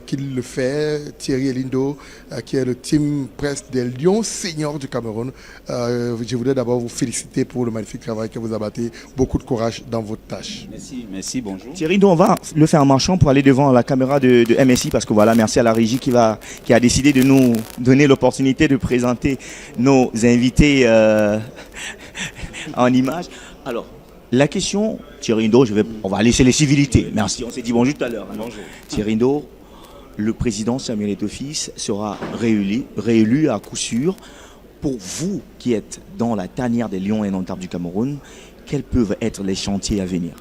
qu'il le fait. Thierry Lindo, qui est le team presse des Lions seniors du Cameroun. Je voudrais d'abord vous féliciter pour le magnifique travail que vous abattez. Beaucoup de courage dans votre tâche. Merci, bonjour. Thierry Lindo, on va le faire en marchant pour aller devant la caméra de MSI parce que voilà, merci à la régie qui a décidé de nous donner l'opportunité de présenter nos invités en images. Alors, la question, Thierry Lindo, on va laisser les civilités. Merci, on s'est dit bonjour tout à l'heure. Bonjour. Thierry Lindo, le président Samuel Eto'o-Fils sera réélu à coup sûr. Pour vous qui êtes dans la tanière des Lions indomptables du Cameroun, quels peuvent être les chantiers à venir ?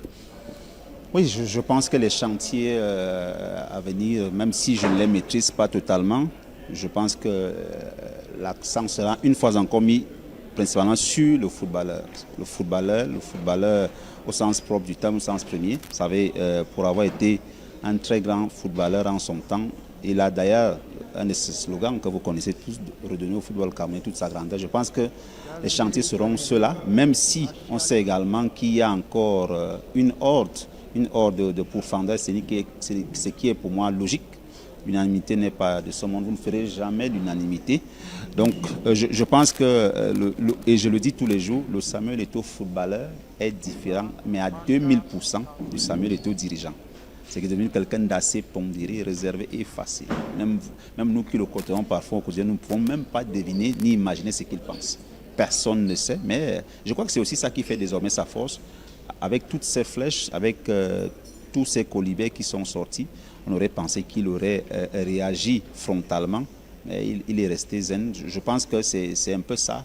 Oui, je pense que les chantiers à venir, même si je ne les maîtrise pas totalement, je pense que l'accent sera une fois encore mis principalement sur le footballeur. Le footballeur au sens propre du terme, au sens premier. Vous savez, pour avoir été un très grand footballeur en son temps, il a d'ailleurs un de ces slogans que vous connaissez tous, redonner au football camerounais toute sa grandeur. Je pense que les chantiers seront ceux-là, même si on sait également qu'il y a encore une horde de pourfendeurs, ce qui est pour moi logique. L'unanimité n'est pas de ce monde, vous ne ferez jamais l'unanimité. Donc je pense que, et je le dis tous les jours, le Samuel Eto'o footballeur est différent, mais à 2000% du Samuel Eto'o dirigeant. C'est qu'il est devenu quelqu'un d'assez pondéré, réservé et facile. Même nous qui le côtoyons parfois au quotidien, nous ne pouvons même pas deviner ni imaginer ce qu'il pense. Personne ne sait, mais je crois que c'est aussi ça qui fait désormais sa force. Avec toutes ces flèches, avec tous ces colibets qui sont sortis, on aurait pensé qu'il aurait réagi frontalement, mais il est resté zen. Je pense que c'est un peu ça,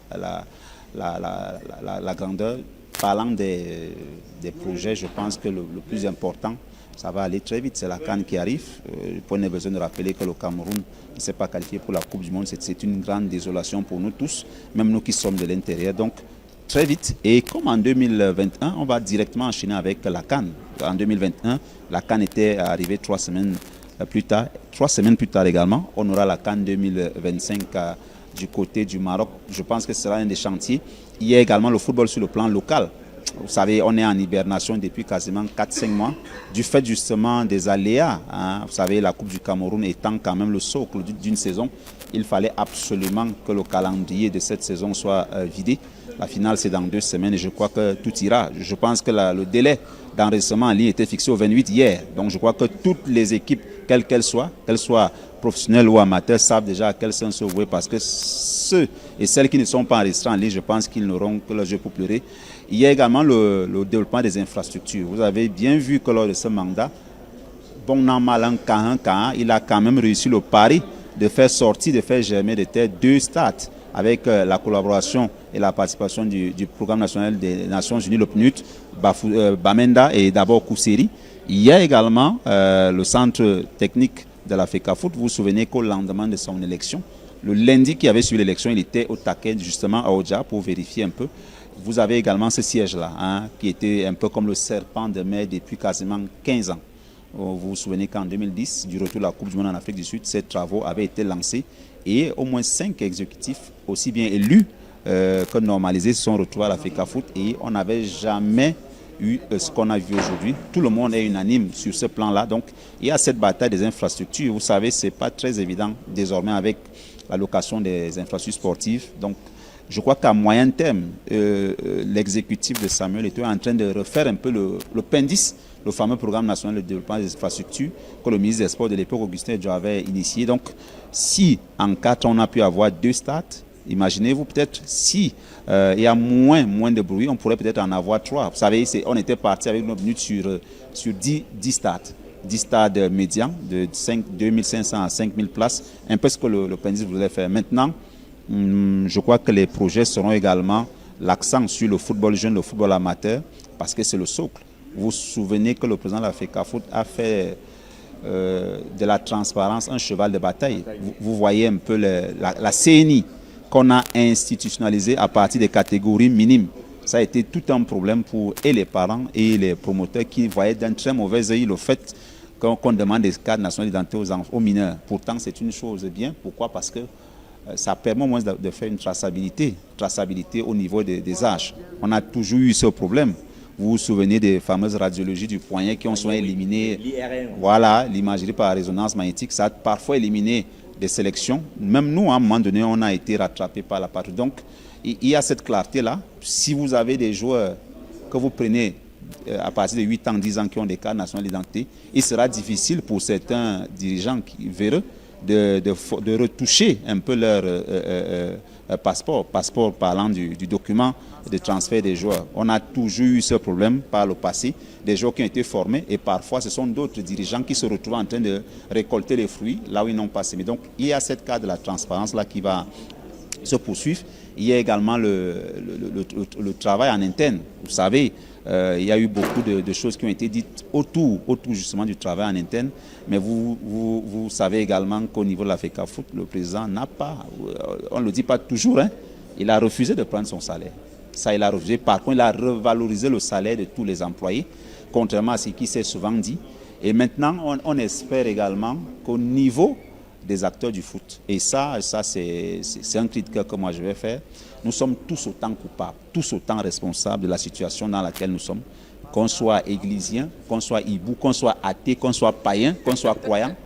la grandeur. Parlant des projets, je pense que le plus important, ça va aller très vite. C'est la CAN qui arrive. On n'a besoin de rappeler que le Cameroun ne s'est pas qualifié pour la Coupe du Monde. C'est une grande désolation pour nous tous, même nous qui sommes de l'intérieur. Donc, très vite. Et comme en 2021, on va directement enchaîner avec la CAN. En 2021, la CAN était arrivée 3 semaines plus tard. 3 semaines plus tard également, on aura la CAN 2025 du côté du Maroc. Je pense que ce sera un des chantiers. Il y a également le football sur le plan local. Vous savez, on est en hibernation depuis quasiment 4-5 mois, du fait justement des aléas. Vous savez, la Coupe du Cameroun étant quand même le socle d'une saison, il fallait absolument que le calendrier de cette saison soit vidé. La finale, c'est dans 2 semaines et je crois que tout ira. Je pense que le délai d'enregistrement en ligne était fixé au 28 hier. Donc je crois que toutes les équipes, quelles qu'elles soient professionnelles ou amateurs, savent déjà à quel sens se vouer parce que ceux et celles qui ne sont pas enregistrés en ligne, je pense qu'ils n'auront que le jeu pour pleurer. Il y a également le développement des infrastructures. Vous avez bien vu que lors de ce mandat, bon an, mal an, il a quand même réussi le pari de faire sortir, de faire germer de terre 2 stades avec la collaboration et la participation du Programme national des Nations Unies, le PNUD, Bamenda et d'abord Kousseri. Il y a également le centre technique de la FECAFOOT. Vous vous souvenez qu'au lendemain de son élection, le lundi qui avait suivi l'élection, il était au taquet justement à Oja pour vérifier un peu. Vous avez également ce siège-là, qui était un peu comme le serpent de mer depuis quasiment 15 ans. Vous vous souvenez qu'en 2010, du retour de la Coupe du Monde en Afrique du Sud, ces travaux avaient été lancés et au moins 5 exécutifs, aussi bien élus que normalisés, se sont retrouvés à la FECAFOOT et on n'avait jamais eu ce qu'on a vu aujourd'hui. Tout le monde est unanime sur ce plan-là. Donc, il y a cette bataille des infrastructures. Vous savez, ce n'est pas très évident désormais avec l'allocation des infrastructures sportives. Donc, je crois qu'à moyen terme, l'exécutif de Samuel Eto'o est en train de refaire un peu le PENDIS, le fameux programme national de développement des infrastructures que le ministre des Sports de l'époque, Augustin Diop, avait initié. Donc, si en 4 ans, on a pu avoir 2 stades, imaginez-vous peut-être si il y a moins de bruit, on pourrait peut-être en avoir 3. Vous savez, on était parti avec notre minute sur 10 stades. 10 stades médians de 2500 à 5000 places, un peu ce que le PENDIS voulait faire. Maintenant, je crois que les projets seront également l'accent sur le football jeune, le football amateur, parce que c'est le socle. Vous vous souvenez que le président de la FECAFOOT a fait de la transparence un cheval de bataille. Vous voyez un peu la CNI qu'on a institutionnalisée à partir des catégories minimes. Ça a été tout un problème pour et les parents et les promoteurs qui voyaient d'un très mauvais œil le fait qu'on demande des cartes nationales d'identité aux mineurs. Pourtant, c'est une chose bien. Pourquoi? Parce que ça permet au moins de faire une traçabilité au niveau des âges. On a toujours eu ce problème. Vous vous souvenez des fameuses radiologies du poignet qui ont souvent éliminé voilà, l'imagerie par résonance magnétique. Ça a parfois éliminé des sélections. Même nous, à un moment donné, on a été rattrapés par la patrouille. Donc, il y a cette clarté-là. Si vous avez des joueurs que vous prenez à partir de 8 ans, 10 ans qui ont des cartes nationales d'identité, il sera difficile pour certains dirigeants véreux de retoucher un peu leur passeport parlant du document de transfert des joueurs. On a toujours eu ce problème par le passé, des joueurs qui ont été formés et parfois ce sont d'autres dirigeants qui se retrouvent en train de récolter les fruits là où ils n'ont pas semé. Donc il y a cette carte de la transparence là qui va se poursuivre. Il y a également le travail en interne. Vous savez, il y a eu beaucoup de choses qui ont été dites autour justement du travail en interne. Mais vous savez également qu'au niveau de la FECAFOOT, le président n'a pas, on ne le dit pas toujours, il a refusé de prendre son salaire. Ça, il a refusé. Par contre, il a revalorisé le salaire de tous les employés, contrairement à ce qui s'est souvent dit. Et maintenant, on espère également qu'au niveau des acteurs du foot, et ça c'est un cri de cœur que moi je vais faire, nous sommes tous autant coupables, tous autant responsables de la situation dans laquelle nous sommes, qu'on soit églisien, qu'on soit hibou, qu'on soit athée, qu'on soit païen, qu'on soit croyant,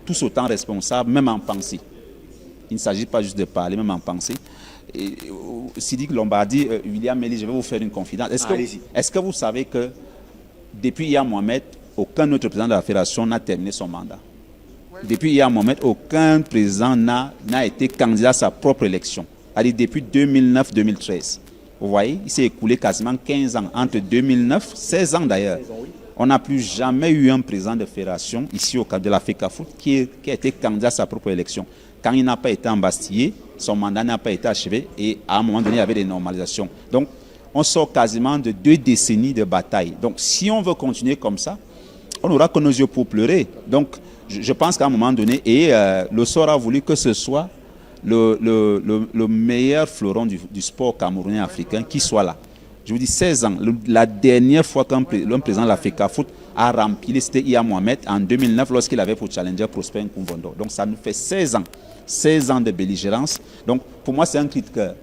tous autant responsables, même en pensée. Il ne s'agit pas juste de parler, même en pensée. Sidi Lombardi, William Meli, je vais vous faire une confidence. Est-ce que vous savez que depuis Iyad Mohamed, aucun autre président de la fédération n'a terminé son mandat? Depuis Iyad Mohamed, aucun président n'a été candidat à sa propre élection. C'est-à-dire depuis 2009-2013. Vous voyez, il s'est écoulé quasiment 15 ans. Entre 2009, 16 ans d'ailleurs. On n'a plus jamais eu un président de fédération ici au cadre de la FECAFOOT qui a été candidat à sa propre élection. Quand il n'a pas été embastillé, son mandat n'a pas été achevé et à un moment donné, il y avait des normalisations. Donc, on sort quasiment de 2 décennies de bataille. Donc, si on veut continuer comme ça, on n'aura que nos yeux pour pleurer. Donc, je pense qu'à un moment donné, et le sort a voulu que ce soit le meilleur fleuron du sport camerounais africain qui soit là. Je vous dis 16 ans. La dernière fois qu'un président de la FECAFOOT a rempli, c'était Iya Mohamed en 2009 lorsqu'il avait pour challenger Prosper Nkumvondo. Donc ça nous fait 16 ans. 16 ans de belligérance. Donc pour moi, c'est un cri de cœur.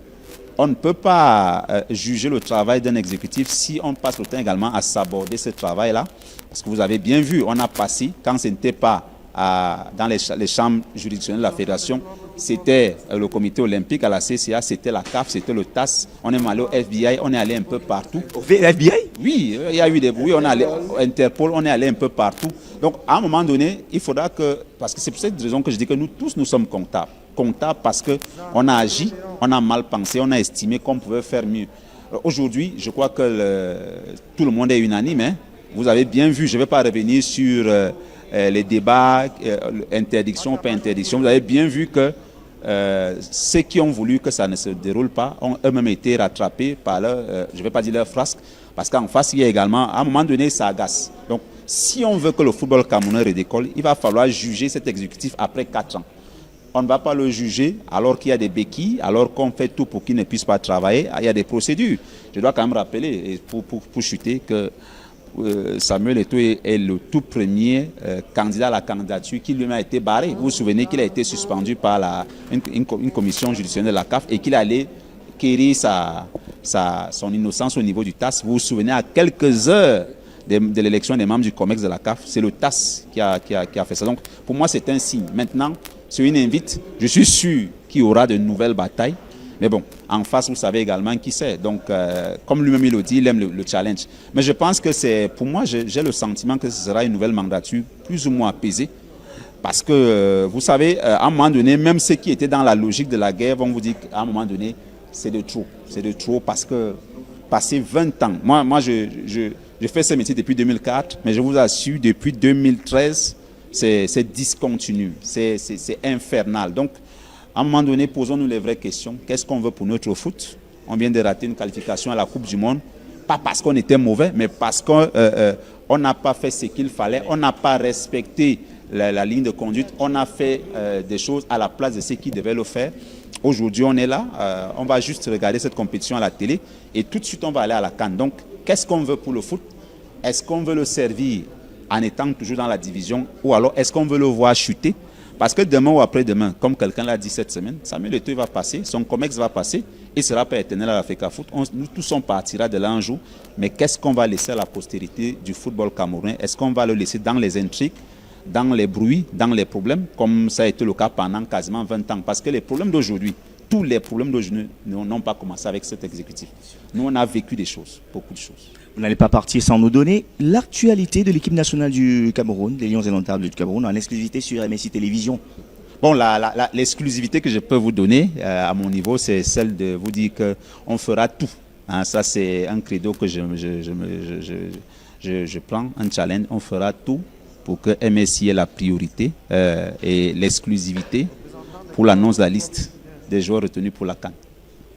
On ne peut pas juger le travail d'un exécutif si on passe le temps également à s'aborder ce travail-là. Parce que vous avez bien vu, on a passé, quand ce n'était pas dans les chambres juridictionnelles de la fédération, c'était le comité olympique, à la CCA, c'était la CAF, c'était le TAS. On est allé au FBI, on est allé un peu partout. Au FBI? Oui, il y a eu des bruits, on est allé au Interpol, on est allé un peu partout. Donc à un moment donné, il faudra que, parce que c'est pour cette raison que je dis que nous tous, nous sommes comptables. Comptables parce qu'on a agi, on a mal pensé, on a estimé qu'on pouvait faire mieux. Aujourd'hui, je crois que tout le monde est unanime. Hein. Vous avez bien vu, je ne vais pas revenir sur les débats, interdiction, pas interdiction. Vous avez bien vu que ceux qui ont voulu que ça ne se déroule pas ont eux-mêmes été rattrapés par leur, je ne vais pas dire leur frasque, parce qu'en face, il y a également, à un moment donné, ça agace. Donc, si on veut que le football camerounais redécolle, il va falloir juger cet exécutif après 4 ans. On ne va pas le juger alors qu'il y a des béquilles, alors qu'on fait tout pour qu'il ne puisse pas travailler. Il y a des procédures. Je dois quand même rappeler, pour chuter, que Samuel Eto'o est le tout premier candidat à la candidature qui lui-même a été barré. Vous vous souvenez qu'il a été suspendu par une commission judiciaire de la CAF et qu'il allait quérir son innocence au niveau du TAS. Vous vous souvenez, à quelques heures de l'élection des membres du COMEX de la CAF, c'est le TAS qui a fait ça. Donc pour moi, c'est un signe. Maintenant, c'est une invite. Je suis sûr qu'il y aura de nouvelles batailles. Mais bon, en face, vous savez également qui c'est. Donc, comme lui-même il le dit, il aime le challenge. Mais je pense que pour moi, j'ai le sentiment que ce sera une nouvelle mandature plus ou moins apaisée. Parce que, vous savez, à un moment donné, même ceux qui étaient dans la logique de la guerre vont vous dire qu'à un moment donné, c'est de trop. C'est de trop parce que passer 20 ans, moi je fais ce métier depuis 2004, mais je vous assure, depuis 2013, c'est discontinu, c'est infernal. Donc, à un moment donné, posons-nous les vraies questions. Qu'est-ce qu'on veut pour notre foot? On vient de rater une qualification à la Coupe du Monde, pas parce qu'on était mauvais, mais parce qu'on n'a pas fait ce qu'il fallait, on n'a pas respecté la ligne de conduite, on a fait des choses à la place de ceux qui devaient le faire. Aujourd'hui, on est là, on va juste regarder cette compétition à la télé et tout de suite, on va aller à la CAN. Donc, qu'est-ce qu'on veut pour le foot? Est-ce qu'on veut le servir en étant toujours dans la division ou alors est-ce qu'on veut le voir chuter? Parce que demain ou après-demain, comme quelqu'un l'a dit cette semaine, Samuel Eto'o va passer, son COMEX va passer, il ne sera pas éternel à la FECAFOOT. Nous tous on partira de là un jour, mais qu'est-ce qu'on va laisser à la postérité du football camerounais? Est-ce qu'on va le laisser dans les intrigues, dans les bruits, dans les problèmes, comme ça a été le cas pendant quasiment 20 ans? Parce que les problèmes d'aujourd'hui, tous les problèmes d'aujourd'hui n'ont pas commencé avec cet exécutif. Nous, on a vécu des choses, beaucoup de choses. Vous n'allez pas partir sans nous donner l'actualité de l'équipe nationale du Cameroun, des Lions indomptables du Cameroun, en exclusivité sur MSI Télévision. Bon, l'exclusivité que je peux vous donner à mon niveau, c'est celle de vous dire qu'on fera tout. Hein, ça, c'est un credo que je prends, un challenge. On fera tout pour que MSI ait la priorité et l'exclusivité pour l'annonce de la liste des joueurs retenus pour la CAN.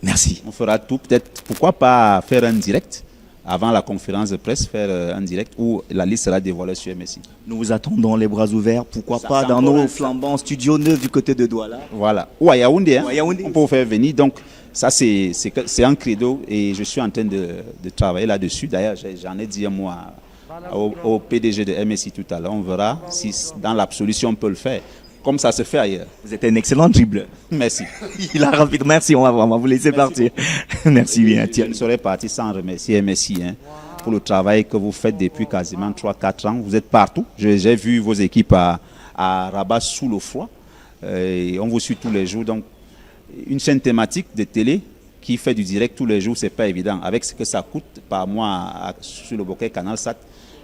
Merci. On fera tout, peut-être, pourquoi pas faire un direct avant la conférence de presse, faire un direct où la liste sera dévoilée sur MSI. Nous vous attendons les bras ouverts, pourquoi pas dans nos flambants studios neufs du côté de Douala. Voilà, ou à Yaoundé, hein. On peut vous faire venir. Donc ça c'est un credo et je suis en train de travailler là-dessus. D'ailleurs j'en ai dit un mot au PDG de MSI tout à l'heure. On verra si dans l'absolu on peut le faire. Comme ça se fait ailleurs. Vous êtes un excellent dribbleur. Merci. Il a rapide. Merci, on va vous laisser partir. Merci bien. Je ne serais parti sans remercier MSI pour le travail que vous faites depuis quasiment 3-4 ans. Vous êtes partout. J'ai vu vos équipes à Rabat sous le froid. Et on vous suit tous les jours. Donc, une chaîne thématique de télé qui fait du direct tous les jours, c'est pas évident. Avec ce que ça coûte par mois sur le bouquet Canal Sat,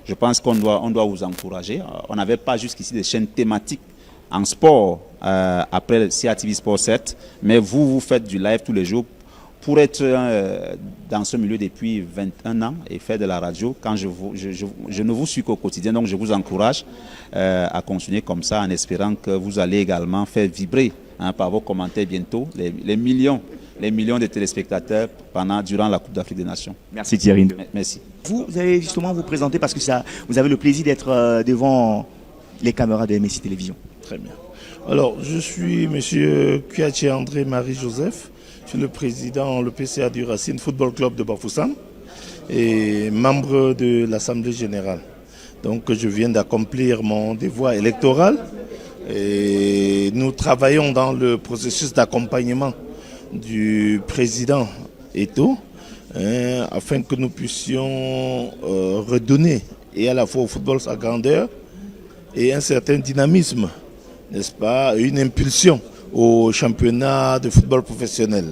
je pense qu'on doit vous encourager. On n'avait pas jusqu'ici des chaînes thématiques en sport, après CATV Sport 7, mais vous faites du live tous les jours. Pour être dans ce milieu depuis 21 ans et faire de la radio, quand je ne vous suis qu'au quotidien, donc je vous encourage à continuer comme ça en espérant que vous allez également faire vibrer par vos commentaires bientôt les millions de téléspectateurs durant la Coupe d'Afrique des Nations. Merci Thierry. Merci. Vous allez justement vous présenter parce que vous avez le plaisir d'être devant les caméras de MSI Télévision. Très bien. Alors, je suis M. Kouyaté André Marie Joseph. Je suis le président, le PCA du Racine Football Club de Bafoussam. et membre de l'Assemblée générale. Donc je viens d'accomplir mon devoir électoral et nous travaillons dans le processus d'accompagnement du président Eto'o afin que nous puissions redonner et à la fois au football sa grandeur et un certain dynamisme, n'est-ce pas, une impulsion au championnat de football professionnel.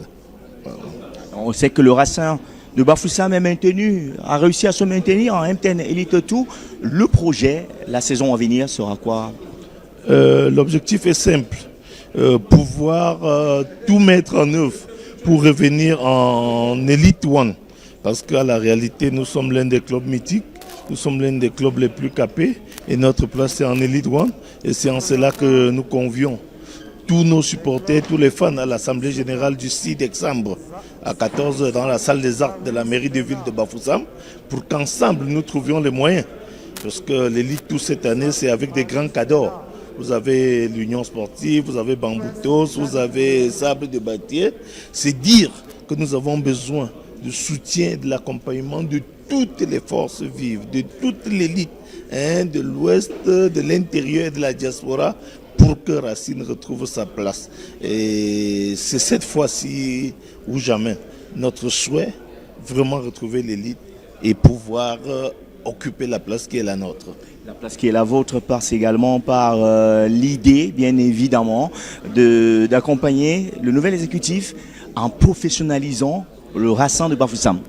On sait que le Racing de Bafoussam est maintenu, a réussi à se maintenir en MTN Elite 2. Le projet, la saison à venir sera quoi? L'objectif est simple, pouvoir tout mettre en œuvre pour revenir en Elite 1. Parce qu'à la réalité, nous sommes l'un des clubs mythiques, nous sommes l'un des clubs les plus capés et notre place est en Elite 1. Et c'est en cela que nous convions tous nos supporters, tous les fans à l'Assemblée générale du 6 décembre à 14h dans la salle des arts de la mairie de ville de Bafoussam pour qu'ensemble nous trouvions les moyens. Parce que l'élite tout cette année, c'est avec des grands cadeaux. Vous avez l'Union sportive, vous avez Bamboutos, vous avez Sable de Bâtier. C'est dire que nous avons besoin du soutien, de l'accompagnement de toutes les forces vives, de toute l'élite, de l'Ouest, de l'intérieur et de la diaspora, pour que Racine retrouve sa place. Et c'est cette fois-ci ou jamais notre souhait, vraiment retrouver l'élite et pouvoir occuper la place qui est la nôtre. La place qui est la vôtre passe également par l'idée, bien évidemment, d'accompagner le nouvel exécutif en professionnalisant le Racing de Bafoussam.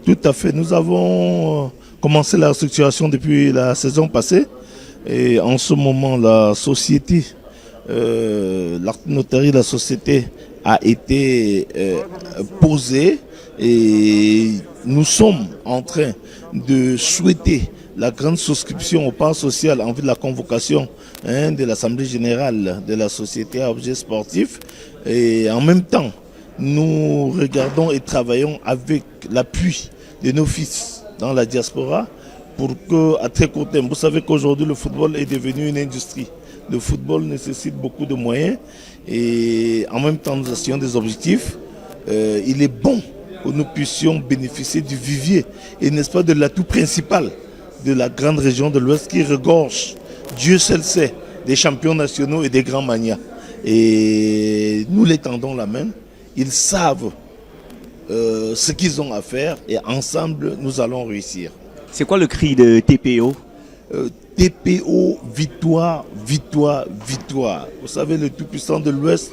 Tout à fait. Nous avons commencé la structuration depuis la saison passée. Et en ce moment, la société, l'acte notarié de la société a été posé et nous sommes en train de souhaiter la grande souscription au part social en vue de la convocation de l'Assemblée générale de la société à objet sportif. Et en même temps, nous regardons et travaillons avec l'appui de nos fils dans la diaspora pour que, à très court terme, vous savez qu'aujourd'hui le football est devenu une industrie. Le football nécessite beaucoup de moyens et en même temps nous asseyons des objectifs. Il est bon que nous puissions bénéficier du vivier et n'est-ce pas de l'atout principal de la grande région de l'Ouest qui regorge, Dieu seul sait, des champions nationaux et des grands manias. Et nous les tendons la main, ils savent ce qu'ils ont à faire et ensemble nous allons réussir. C'est quoi le cri de TPO? TPO, victoire, victoire, victoire. Vous savez, le tout-puissant de l'Ouest,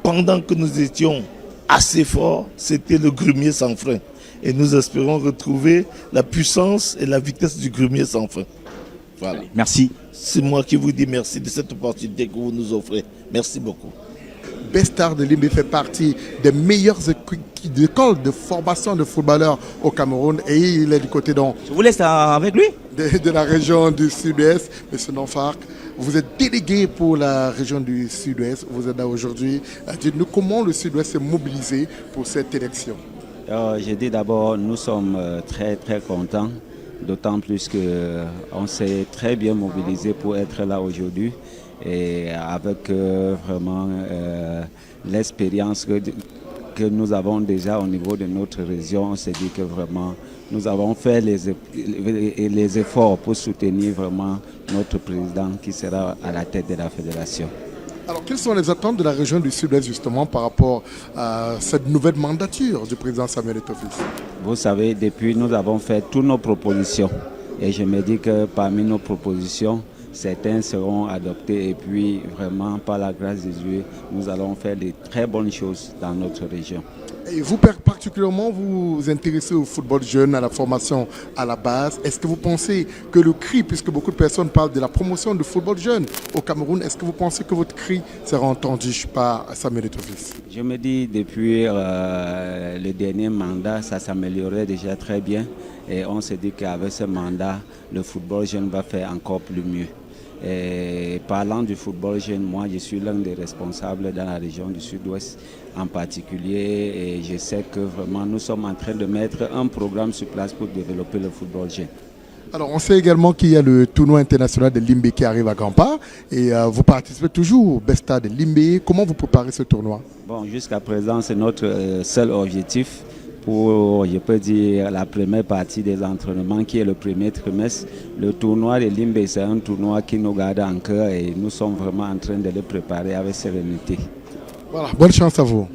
pendant que nous étions assez forts, c'était le grumier sans frein. Et nous espérons retrouver la puissance et la vitesse du grumier sans frein. Voilà. Merci. C'est moi qui vous dis merci de cette opportunité que vous nous offrez. Merci beaucoup. Bestar de Limbé fait partie des meilleures écoles de formation de footballeurs au Cameroun et il est du côté donc. Je vous laisse avec lui. De la région du Sud-Ouest, M. Nonfark. Vous êtes délégué pour la région du Sud-Ouest. Vous êtes là aujourd'hui. Dites-nous comment le Sud-Ouest s'est mobilisé pour cette élection. Je dis d'abord, nous sommes très très contents, d'autant plus qu'on s'est très bien mobilisé pour être là aujourd'hui. Et avec vraiment l'expérience que nous avons déjà au niveau de notre région, on s'est dit que vraiment nous avons fait les efforts pour soutenir vraiment notre président qui sera à la tête de la fédération. Alors, quelles sont les attentes de la région du Sud-Ouest justement par rapport à cette nouvelle mandature du président Samuel Eto'o Fils? Vous savez, depuis nous avons fait toutes nos propositions et je me dis que parmi nos propositions, certains seront adoptés et puis vraiment par la grâce de Dieu, nous allons faire de très bonnes choses dans notre région. Et vous particulièrement, vous vous intéressez au football jeune, à la formation à la base. Est-ce que vous pensez que le cri, puisque beaucoup de personnes parlent de la promotion du football jeune au Cameroun, est-ce que vous pensez que votre cri sera entendu par Samuel Eto'o Fils? Je me dis depuis le dernier mandat, ça s'améliorait déjà très bien. Et on s'est dit qu'avec ce mandat, le football jeune va faire encore plus mieux. Et parlant du football jeune, moi je suis l'un des responsables dans la région du Sud-Ouest en particulier et je sais que vraiment nous sommes en train de mettre un programme sur place pour développer le football jeune. Alors on sait également qu'il y a le tournoi international de Limbé qui arrive à grands pas et vous participez toujours au Besta de Limbé. Comment vous préparez ce tournoi? Bon, jusqu'à présent c'est notre seul objectif pour, je peux dire, la première partie des entraînements qui est le premier trimestre. Le tournoi de Limbe, c'est un tournoi qui nous garde en cœur et nous sommes vraiment en train de le préparer avec sérénité. Voilà, bonne chance à vous.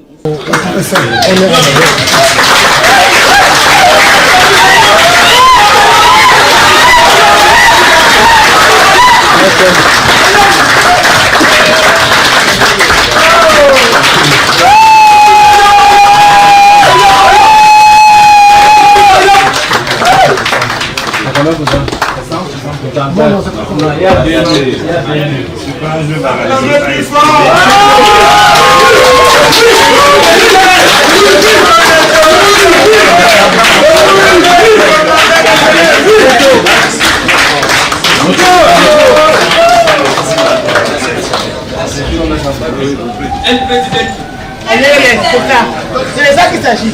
C'est de ça qu'il s'agit.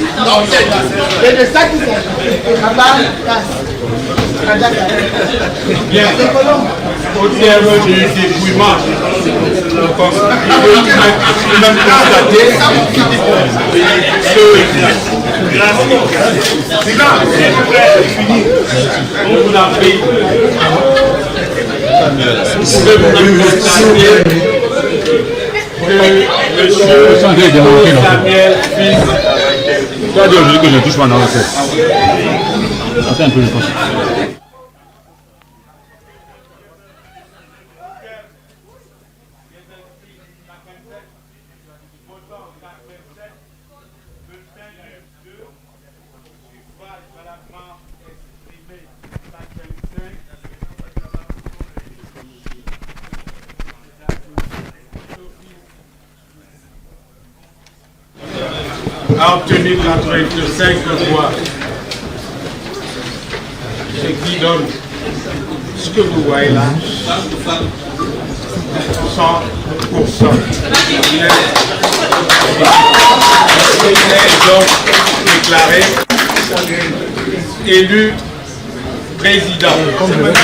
C'est de ça qu'il s'agit. Bien. Au terme du dépouillement, il peut même constater on vous l'a pris. Vous pouvez vous constater que monsieur Samuel, fils. Tu as dit aujourd'hui que je ne touche pas dans la tête. Attends un peu, je pense. A obtenu 85 voix, ce qui donne ce que vous voyez là, 100%. Il est donc déclaré élu président. Tout le monde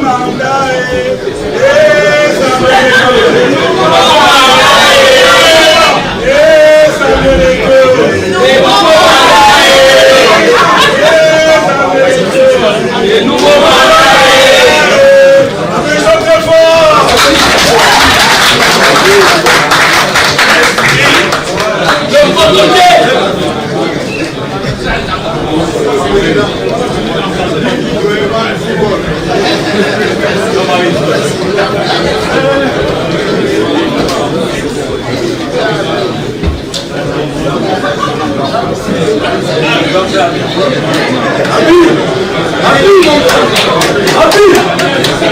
va pas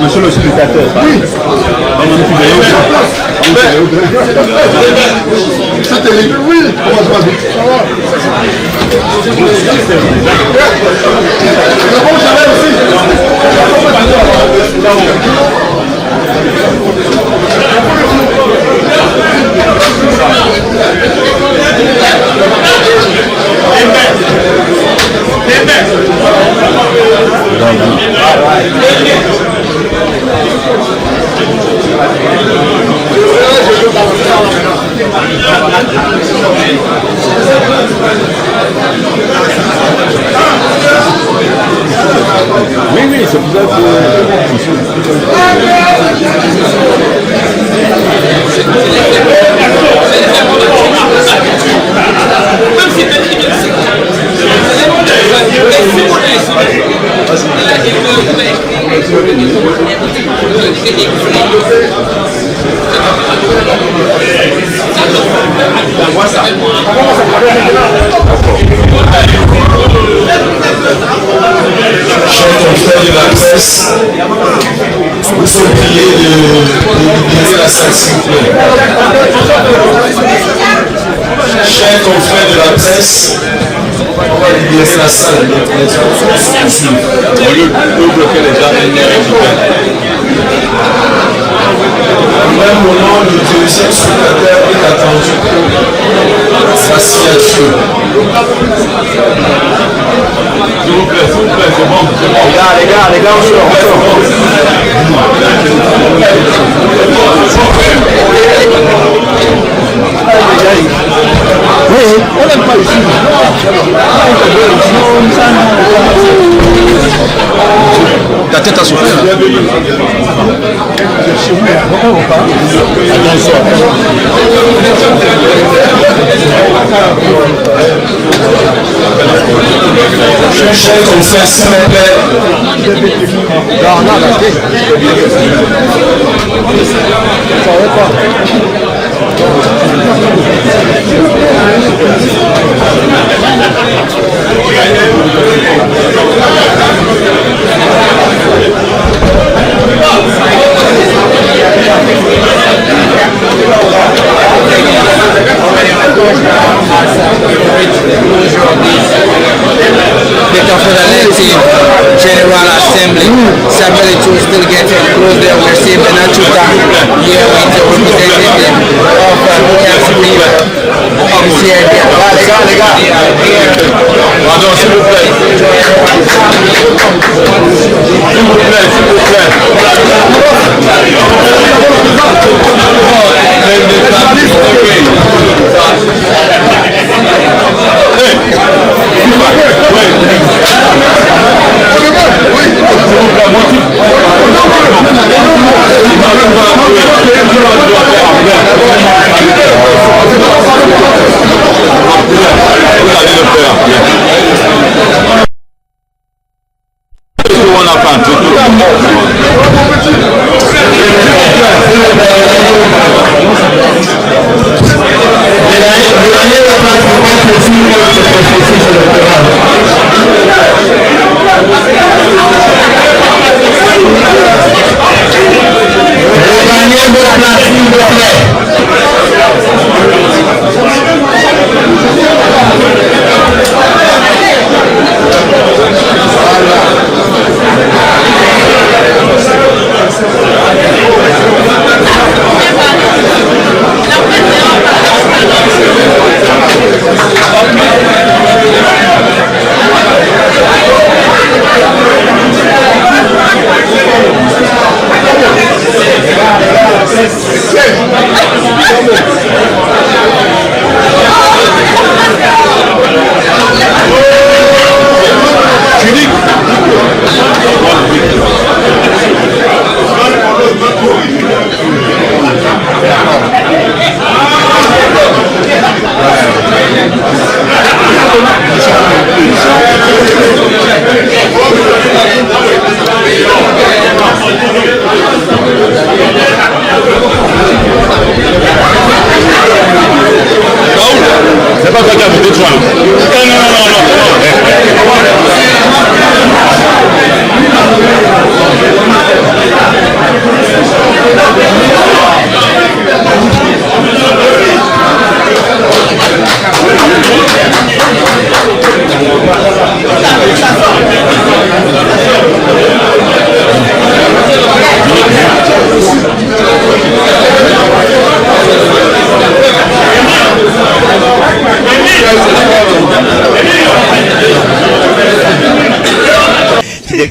Monsieur le secrétaire. Oui. C'était oui. Oui, c'est pour ça Chers confrères de la presse, nous sommes priés de libérer la salle, s'il vous plaît. Chers confrères de la presse, on va libérer la salle. Au lieu de bloquer les gens, Au même moment, le deuxième secrétaire est attendu pour sa signature. S'il vous plaît, c'est bon. Les gars, on se oui, on n'aime pas ici. Ta tête a souffert. Chers confrères, s'il vous plaît. The Confederative General Assembly, Samuel Eto'o still getting close there. We're seeing Benachuta here with the representative of Williams River. You see here, Pardon, s'il vous plaît. S'il vous plaît, s'il vous plaît.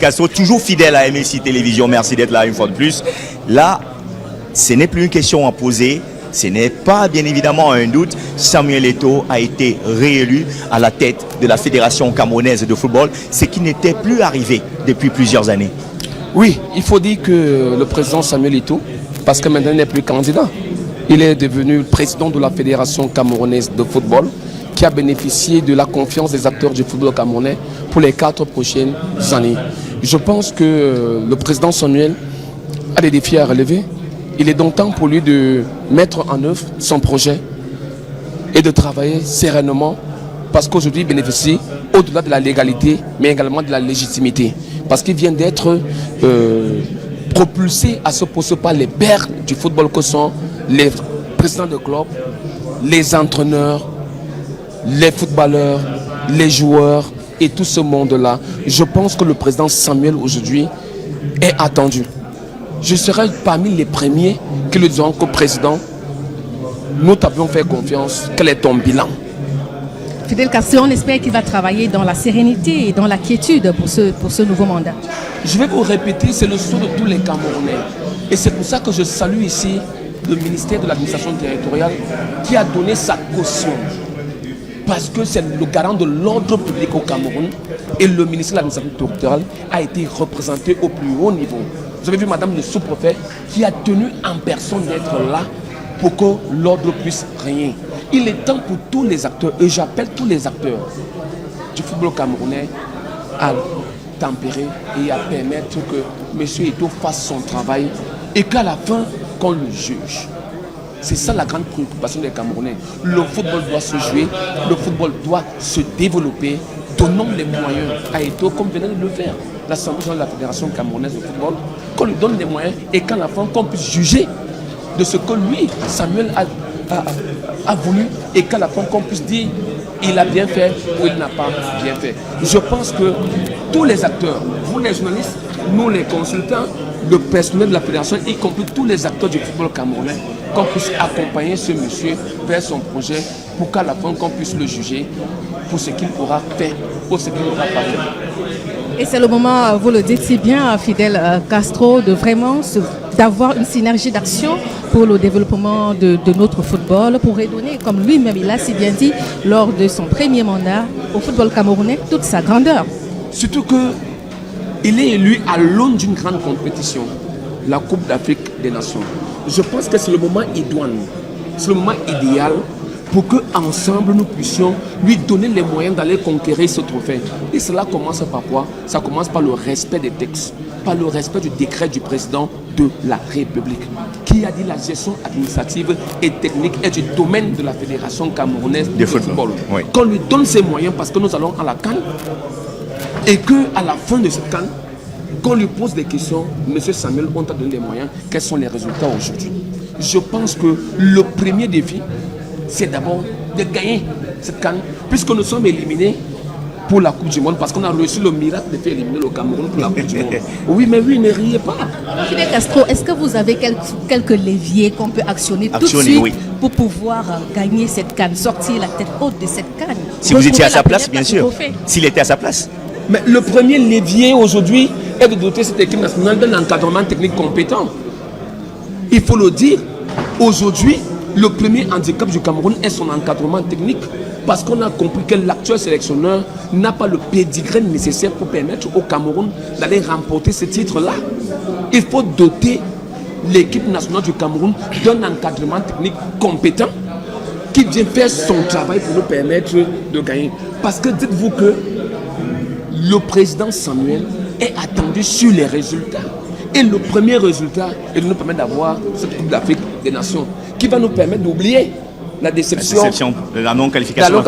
Castro, toujours fidèle à MSI Télévision. Merci d'être là une fois de plus. Là, ce n'est plus une question à poser. Ce n'est pas bien évidemment un doute. Samuel Eto'o a été réélu à la tête de la Fédération camerounaise de football, ce qui n'était plus arrivé depuis plusieurs années. Oui, il faut dire que le président Samuel Eto'o, parce que maintenant il n'est plus candidat, il est devenu président de la Fédération camerounaise de football, qui a bénéficié de la confiance des acteurs du football camerounais pour les 4 prochaines années. Je pense que le président Samuel a des défis à relever. Il est donc temps pour lui de mettre en œuvre son projet et de travailler sereinement parce qu'aujourd'hui il bénéficie au-delà de la légalité mais également de la légitimité. Parce qu'il vient d'être propulsé à ce poste par les pères du football que sont les présidents de club, les entraîneurs, les footballeurs, les joueurs et tout ce monde-là. Je pense que le président Samuel aujourd'hui est attendu. Je serai parmi les premiers qui le diront qu'au président, nous t'avions fait confiance. Quel est ton bilan? Fidel Castro, on espère qu'il va travailler dans la sérénité et dans la quiétude pour ce nouveau mandat. Je vais vous répéter, c'est le souhait de tous les Camerounais. Et c'est pour ça que je salue ici le ministère de l'administration territoriale qui a donné sa caution. Parce que c'est le garant de l'ordre public au Cameroun et le ministère de l'administration territoriale a été représenté au plus haut niveau. Vous avez vu madame le sous-préfet qui a tenu en personne d'être là pour que l'ordre puisse régner. Il est temps pour tous les acteurs, et j'appelle tous les acteurs du football camerounais à tempérer et à permettre que M. Eto'o fasse son travail et qu'à la fin, qu'on le juge. C'est ça la grande préoccupation des Camerounais. Le football doit se jouer, le football doit se développer. Donnons les moyens à Eto'o comme venait de le faire l'Assemblée de la Fédération camerounaise de football, qu'on lui donne les moyens et qu'à la fin, qu'on puisse juger de ce que lui, Samuel, a voulu et qu'à la fin, qu'on puisse dire il a bien fait ou il n'a pas bien fait. Je pense que tous les acteurs, vous les journalistes, nous les consultants, le personnel de la fédération, y compris tous les acteurs du football camerounais, qu'on puisse accompagner ce monsieur vers son projet pour qu'à la fin, qu'on puisse le juger pour ce qu'il aura fait ou ce qu'il n'aura pas fait. Et c'est le moment, vous le dites si bien, Fidel Castro, de vraiment d'avoir une synergie d'action pour le développement de notre football, pour redonner, comme lui-même il a si bien dit, lors de son premier mandat au football camerounais, toute sa grandeur. Surtout qu'il est élu à l'aune d'une grande compétition, la Coupe d'Afrique des Nations. Je pense que c'est le moment idoine, c'est le moment idéal pour qu'ensemble nous puissions lui donner les moyens d'aller conquérir ce trophée. Et cela commence par quoi? Ça commence par le respect des textes, par le respect du décret du président de la République, qui a dit la gestion administrative et technique est du domaine de la Fédération camerounaise de football. Oui. Qu'on lui donne ses moyens parce que nous allons à la CAN et qu'à la fin de cette CAN, qu'on lui pose des questions, M. Samuel, on t'a donné les moyens, quels sont les résultats aujourd'hui? Je pense que le premier défi, c'est d'abord de gagner cette CAN, puisque nous sommes éliminés pour la Coupe du Monde, parce qu'on a reçu le miracle de faire éliminer le Cameroun pour la Coupe du Monde. Oui, mais oui, ne riez pas. Fidel Castro, est-ce que vous avez quelques leviers qu'on peut actionner tout de suite pour pouvoir gagner cette CAN, sortir la tête haute de cette CAN? Si vous étiez à sa place, bien sûr. S'il était à sa place. Mais le premier levier aujourd'hui est de doter cette équipe nationale d'un encadrement technique compétent. Il faut le dire, aujourd'hui, le premier handicap du Cameroun est son encadrement technique, parce qu'on a compris que l'actuel sélectionneur n'a pas le pédigré nécessaire pour permettre au Cameroun d'aller remporter ce titre-là. Il faut doter l'équipe nationale du Cameroun d'un encadrement technique compétent qui vient faire son travail pour nous permettre de gagner. Parce que dites-vous que le président Samuel est attendu sur les résultats. Et le premier résultat est de nous permettre d'avoir cette Coupe d'Afrique des Nations qui va nous permettre d'oublier la déception de la non-qualification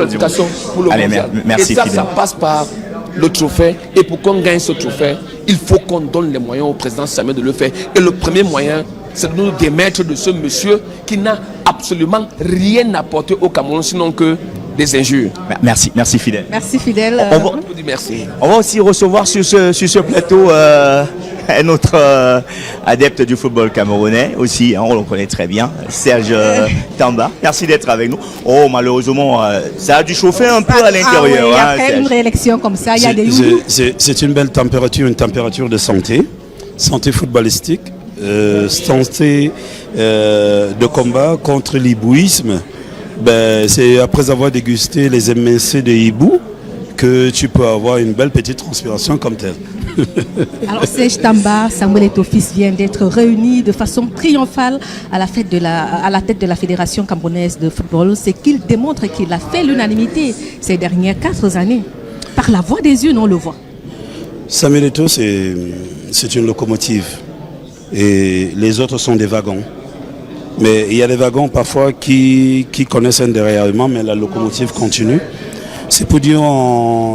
pour le mondial. Merci, et ça passe par le trophée. Et pour qu'on gagne ce trophée, il faut qu'on donne les moyens au président Samuel de le faire. Et le premier moyen, c'est de nous démettre de ce monsieur qui n'a absolument rien apporté au Cameroun, sinon que des injures. Merci Fidel. Merci Fidel. On va aussi recevoir sur ce plateau un autre adepte du football camerounais aussi, hein, on le connaît très bien, Serge Tamba. Merci d'être avec nous. Oh, malheureusement, ça a dû chauffer un peu à l'intérieur. Oui, après une réélection comme ça, il y a des c'est une belle température, une température de santé footballistique, santé de combat contre l'hibouisme. Ben, c'est après avoir dégusté les MNC de hibou que tu peux avoir une belle petite transpiration comme telle. Alors Serge Tamba, Samuel Eto'o-Fils vient d'être réuni de façon triomphale à la tête de la Fédération camerounaise de football. C'est qu'il démontre qu'il a fait l'unanimité ces dernières 4 années. Par la voix des urnes, on le voit. Samuel Eto'o, c'est une locomotive et les autres sont des wagons. Mais il y a des wagons parfois qui connaissent un déraillement, mais la locomotive continue. C'est pour dire,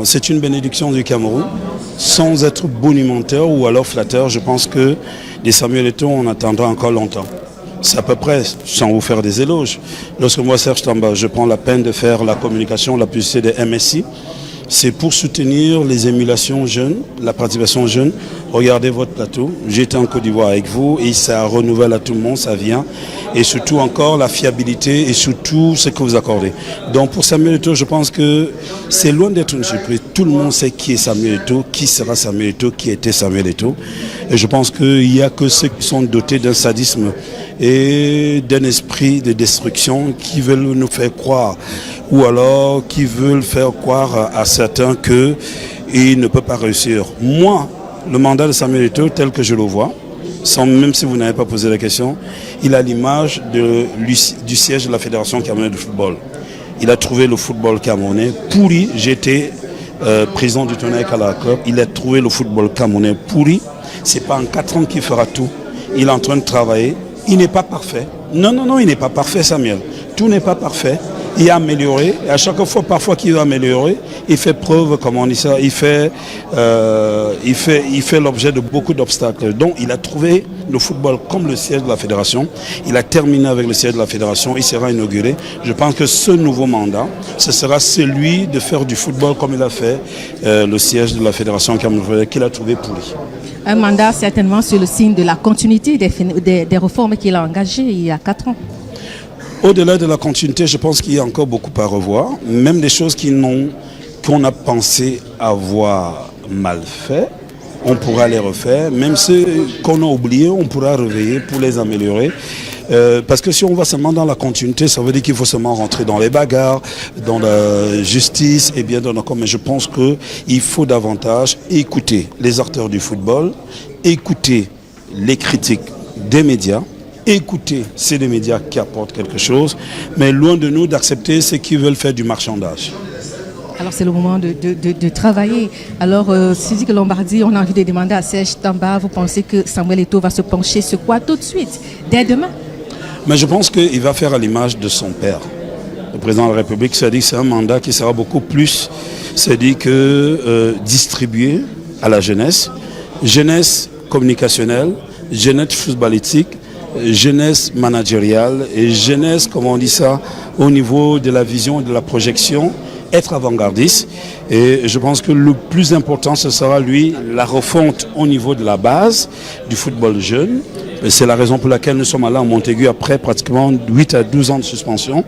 c'est une bénédiction du Cameroun, sans être bonimentaire ou alors flatteur. Je pense que des Samuel Eto'o, on attendra encore longtemps. C'est à peu près, sans vous faire des éloges. Lorsque moi, Serge Tamba, je prends la peine de faire la communication, la publicité des MSI, c'est pour soutenir les émulations jeunes, la participation jeune. Regardez votre plateau, j'étais en Côte d'Ivoire avec vous et ça renouvelle à tout le monde, ça vient. Et surtout encore la fiabilité et surtout ce que vous accordez. Donc pour Samuel Eto'o, je pense que c'est loin d'être une surprise. Tout le monde sait qui est Samuel Eto'o, qui sera Samuel Eto'o, qui était Samuel Eto'o. Et je pense qu'il n'y a que ceux qui sont dotés d'un sadisme et d'un esprit de destruction qui veulent nous faire croire ou alors qui veulent faire croire à certains qu'il ne peut pas réussir. Moi, le mandat de Samuel Eto'o, tel que je le vois, même si vous n'avez pas posé la question, il a l'image du siège de la Fédération camerounaise de football. Il a trouvé le football camerounais pourri. J'étais président du tournoi Kala Club. Il a trouvé le football camerounais pourri. C'est pas en 4 ans qu'il fera tout. Il est en train de travailler. Il n'est pas parfait. Non, il n'est pas parfait, Samuel. Tout n'est pas parfait. Il a amélioré. Et à chaque fois, parfois qu'il a amélioré, il fait preuve, comment on dit ça, il fait l'objet de beaucoup d'obstacles. Donc, il a trouvé le football comme le siège de la fédération. Il a terminé avec le siège de la fédération. Il sera inauguré. Je pense que ce nouveau mandat, ce sera celui de faire du football comme il a fait le siège de la fédération qu'il a trouvé pourri. Un mandat certainement sur le signe de la continuité des réformes qu'il a engagées il y a 4 ans. Au-delà de la continuité, je pense qu'il y a encore beaucoup à revoir. Même des choses qu'on a pensé avoir mal fait, on pourra les refaire. Même ceux qu'on a oubliés, on pourra réveiller pour les améliorer. Parce que si on va seulement dans la continuité, ça veut dire qu'il faut seulement rentrer dans les bagarres, dans la justice et bien dans le corps. Mais je pense qu'il faut davantage écouter les acteurs du football, écouter les critiques des médias, écouter ces deux médias qui apportent quelque chose, mais loin de nous d'accepter ceux qui veulent faire du marchandage. Alors c'est le moment de travailler. Alors Sidiki Lombardi, on a envie de demander à Serge Tamba, vous pensez que Samuel Eto'o va se pencher sur quoi tout de suite, dès demain? Mais je pense qu'il va faire à l'image de son père. Le président de la République s'est dit que c'est un mandat qui sera beaucoup plus, c'est-à-dire que distribué à la jeunesse communicationnelle, jeunesse footballistique, jeunesse managériale et jeunesse, comment on dit ça, au niveau de la vision et de la projection, être avant-gardiste. Et je pense que le plus important, ce sera la refonte au niveau de la base du football jeune. C'est la raison pour laquelle nous sommes allés en Montaigu après pratiquement 8 à 12 ans de suspension.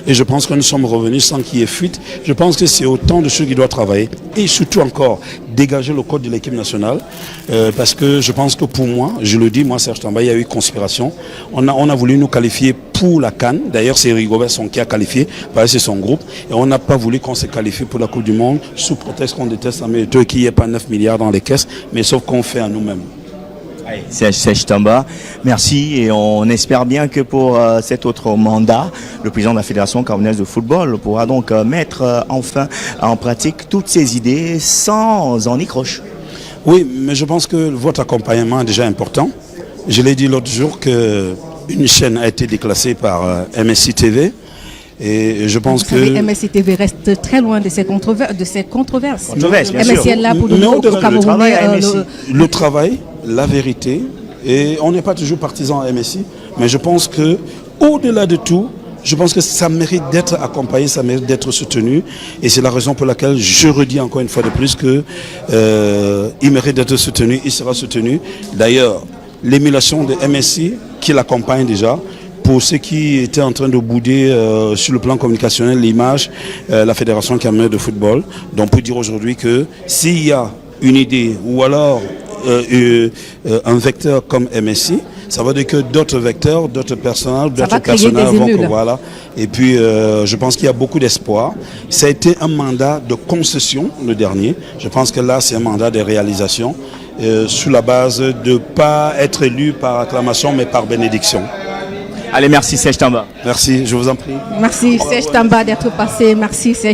Et je pense que nous sommes revenus sans qu'il y ait fuite. Je pense que c'est autant de choses qu'il doit travailler. Et surtout encore, dégager le code de l'équipe nationale. Parce que je pense que pour moi, je le dis, moi Serge Tamba, il y a eu conspiration. On a voulu nous qualifier pour la CAN. D'ailleurs, c'est Rigobert qui a qualifié, parce que c'est son groupe. Et on n'a pas voulu qu'on se qualifie pour la Coupe du Monde sous prétexte qu'on déteste Samuel Eto'o et qu'il n'y ait pas 9 milliards dans les caisses, mais sauf qu'on fait à nous-mêmes. Serge Tamba, merci et on espère bien que pour cet autre mandat, le président de la Fédération camerounaise de football pourra donc mettre enfin en pratique toutes ses idées sans en croche. Oui, mais je pense que votre accompagnement est déjà important. Je l'ai dit l'autre jour qu'une chaîne a été déclassée par MSI TV. Et je pense que MSI TV reste très loin de ces controverses. MSI est là pour le travail, la vérité. Et on n'est pas toujours partisan à MSI, mais je pense que au-delà de tout, je pense que ça mérite d'être accompagné, ça mérite d'être soutenu. Et c'est la raison pour laquelle je redis encore une fois de plus qu'il mérite d'être soutenu, il sera soutenu. D'ailleurs, l'émulation de MSI qui l'accompagne déjà, pour ceux qui étaient en train de bouder sur le plan communicationnel l'image, la Fédération camerounaise de football. Donc on peut dire aujourd'hui que s'il y a une idée ou alors un vecteur comme MSI, ça veut dire que d'autres vecteurs, d'autres personnels, d'autres personnels vont que voilà. Et puis je pense qu'il y a beaucoup d'espoir. Ça a été un mandat de concession le dernier. Je pense que là c'est un mandat de réalisation sur la base de ne pas être élu par acclamation mais par bénédiction. Allez, merci Serge Tamba. Merci, je vous en prie. Merci Serge Tamba d'être passé. Merci Serge.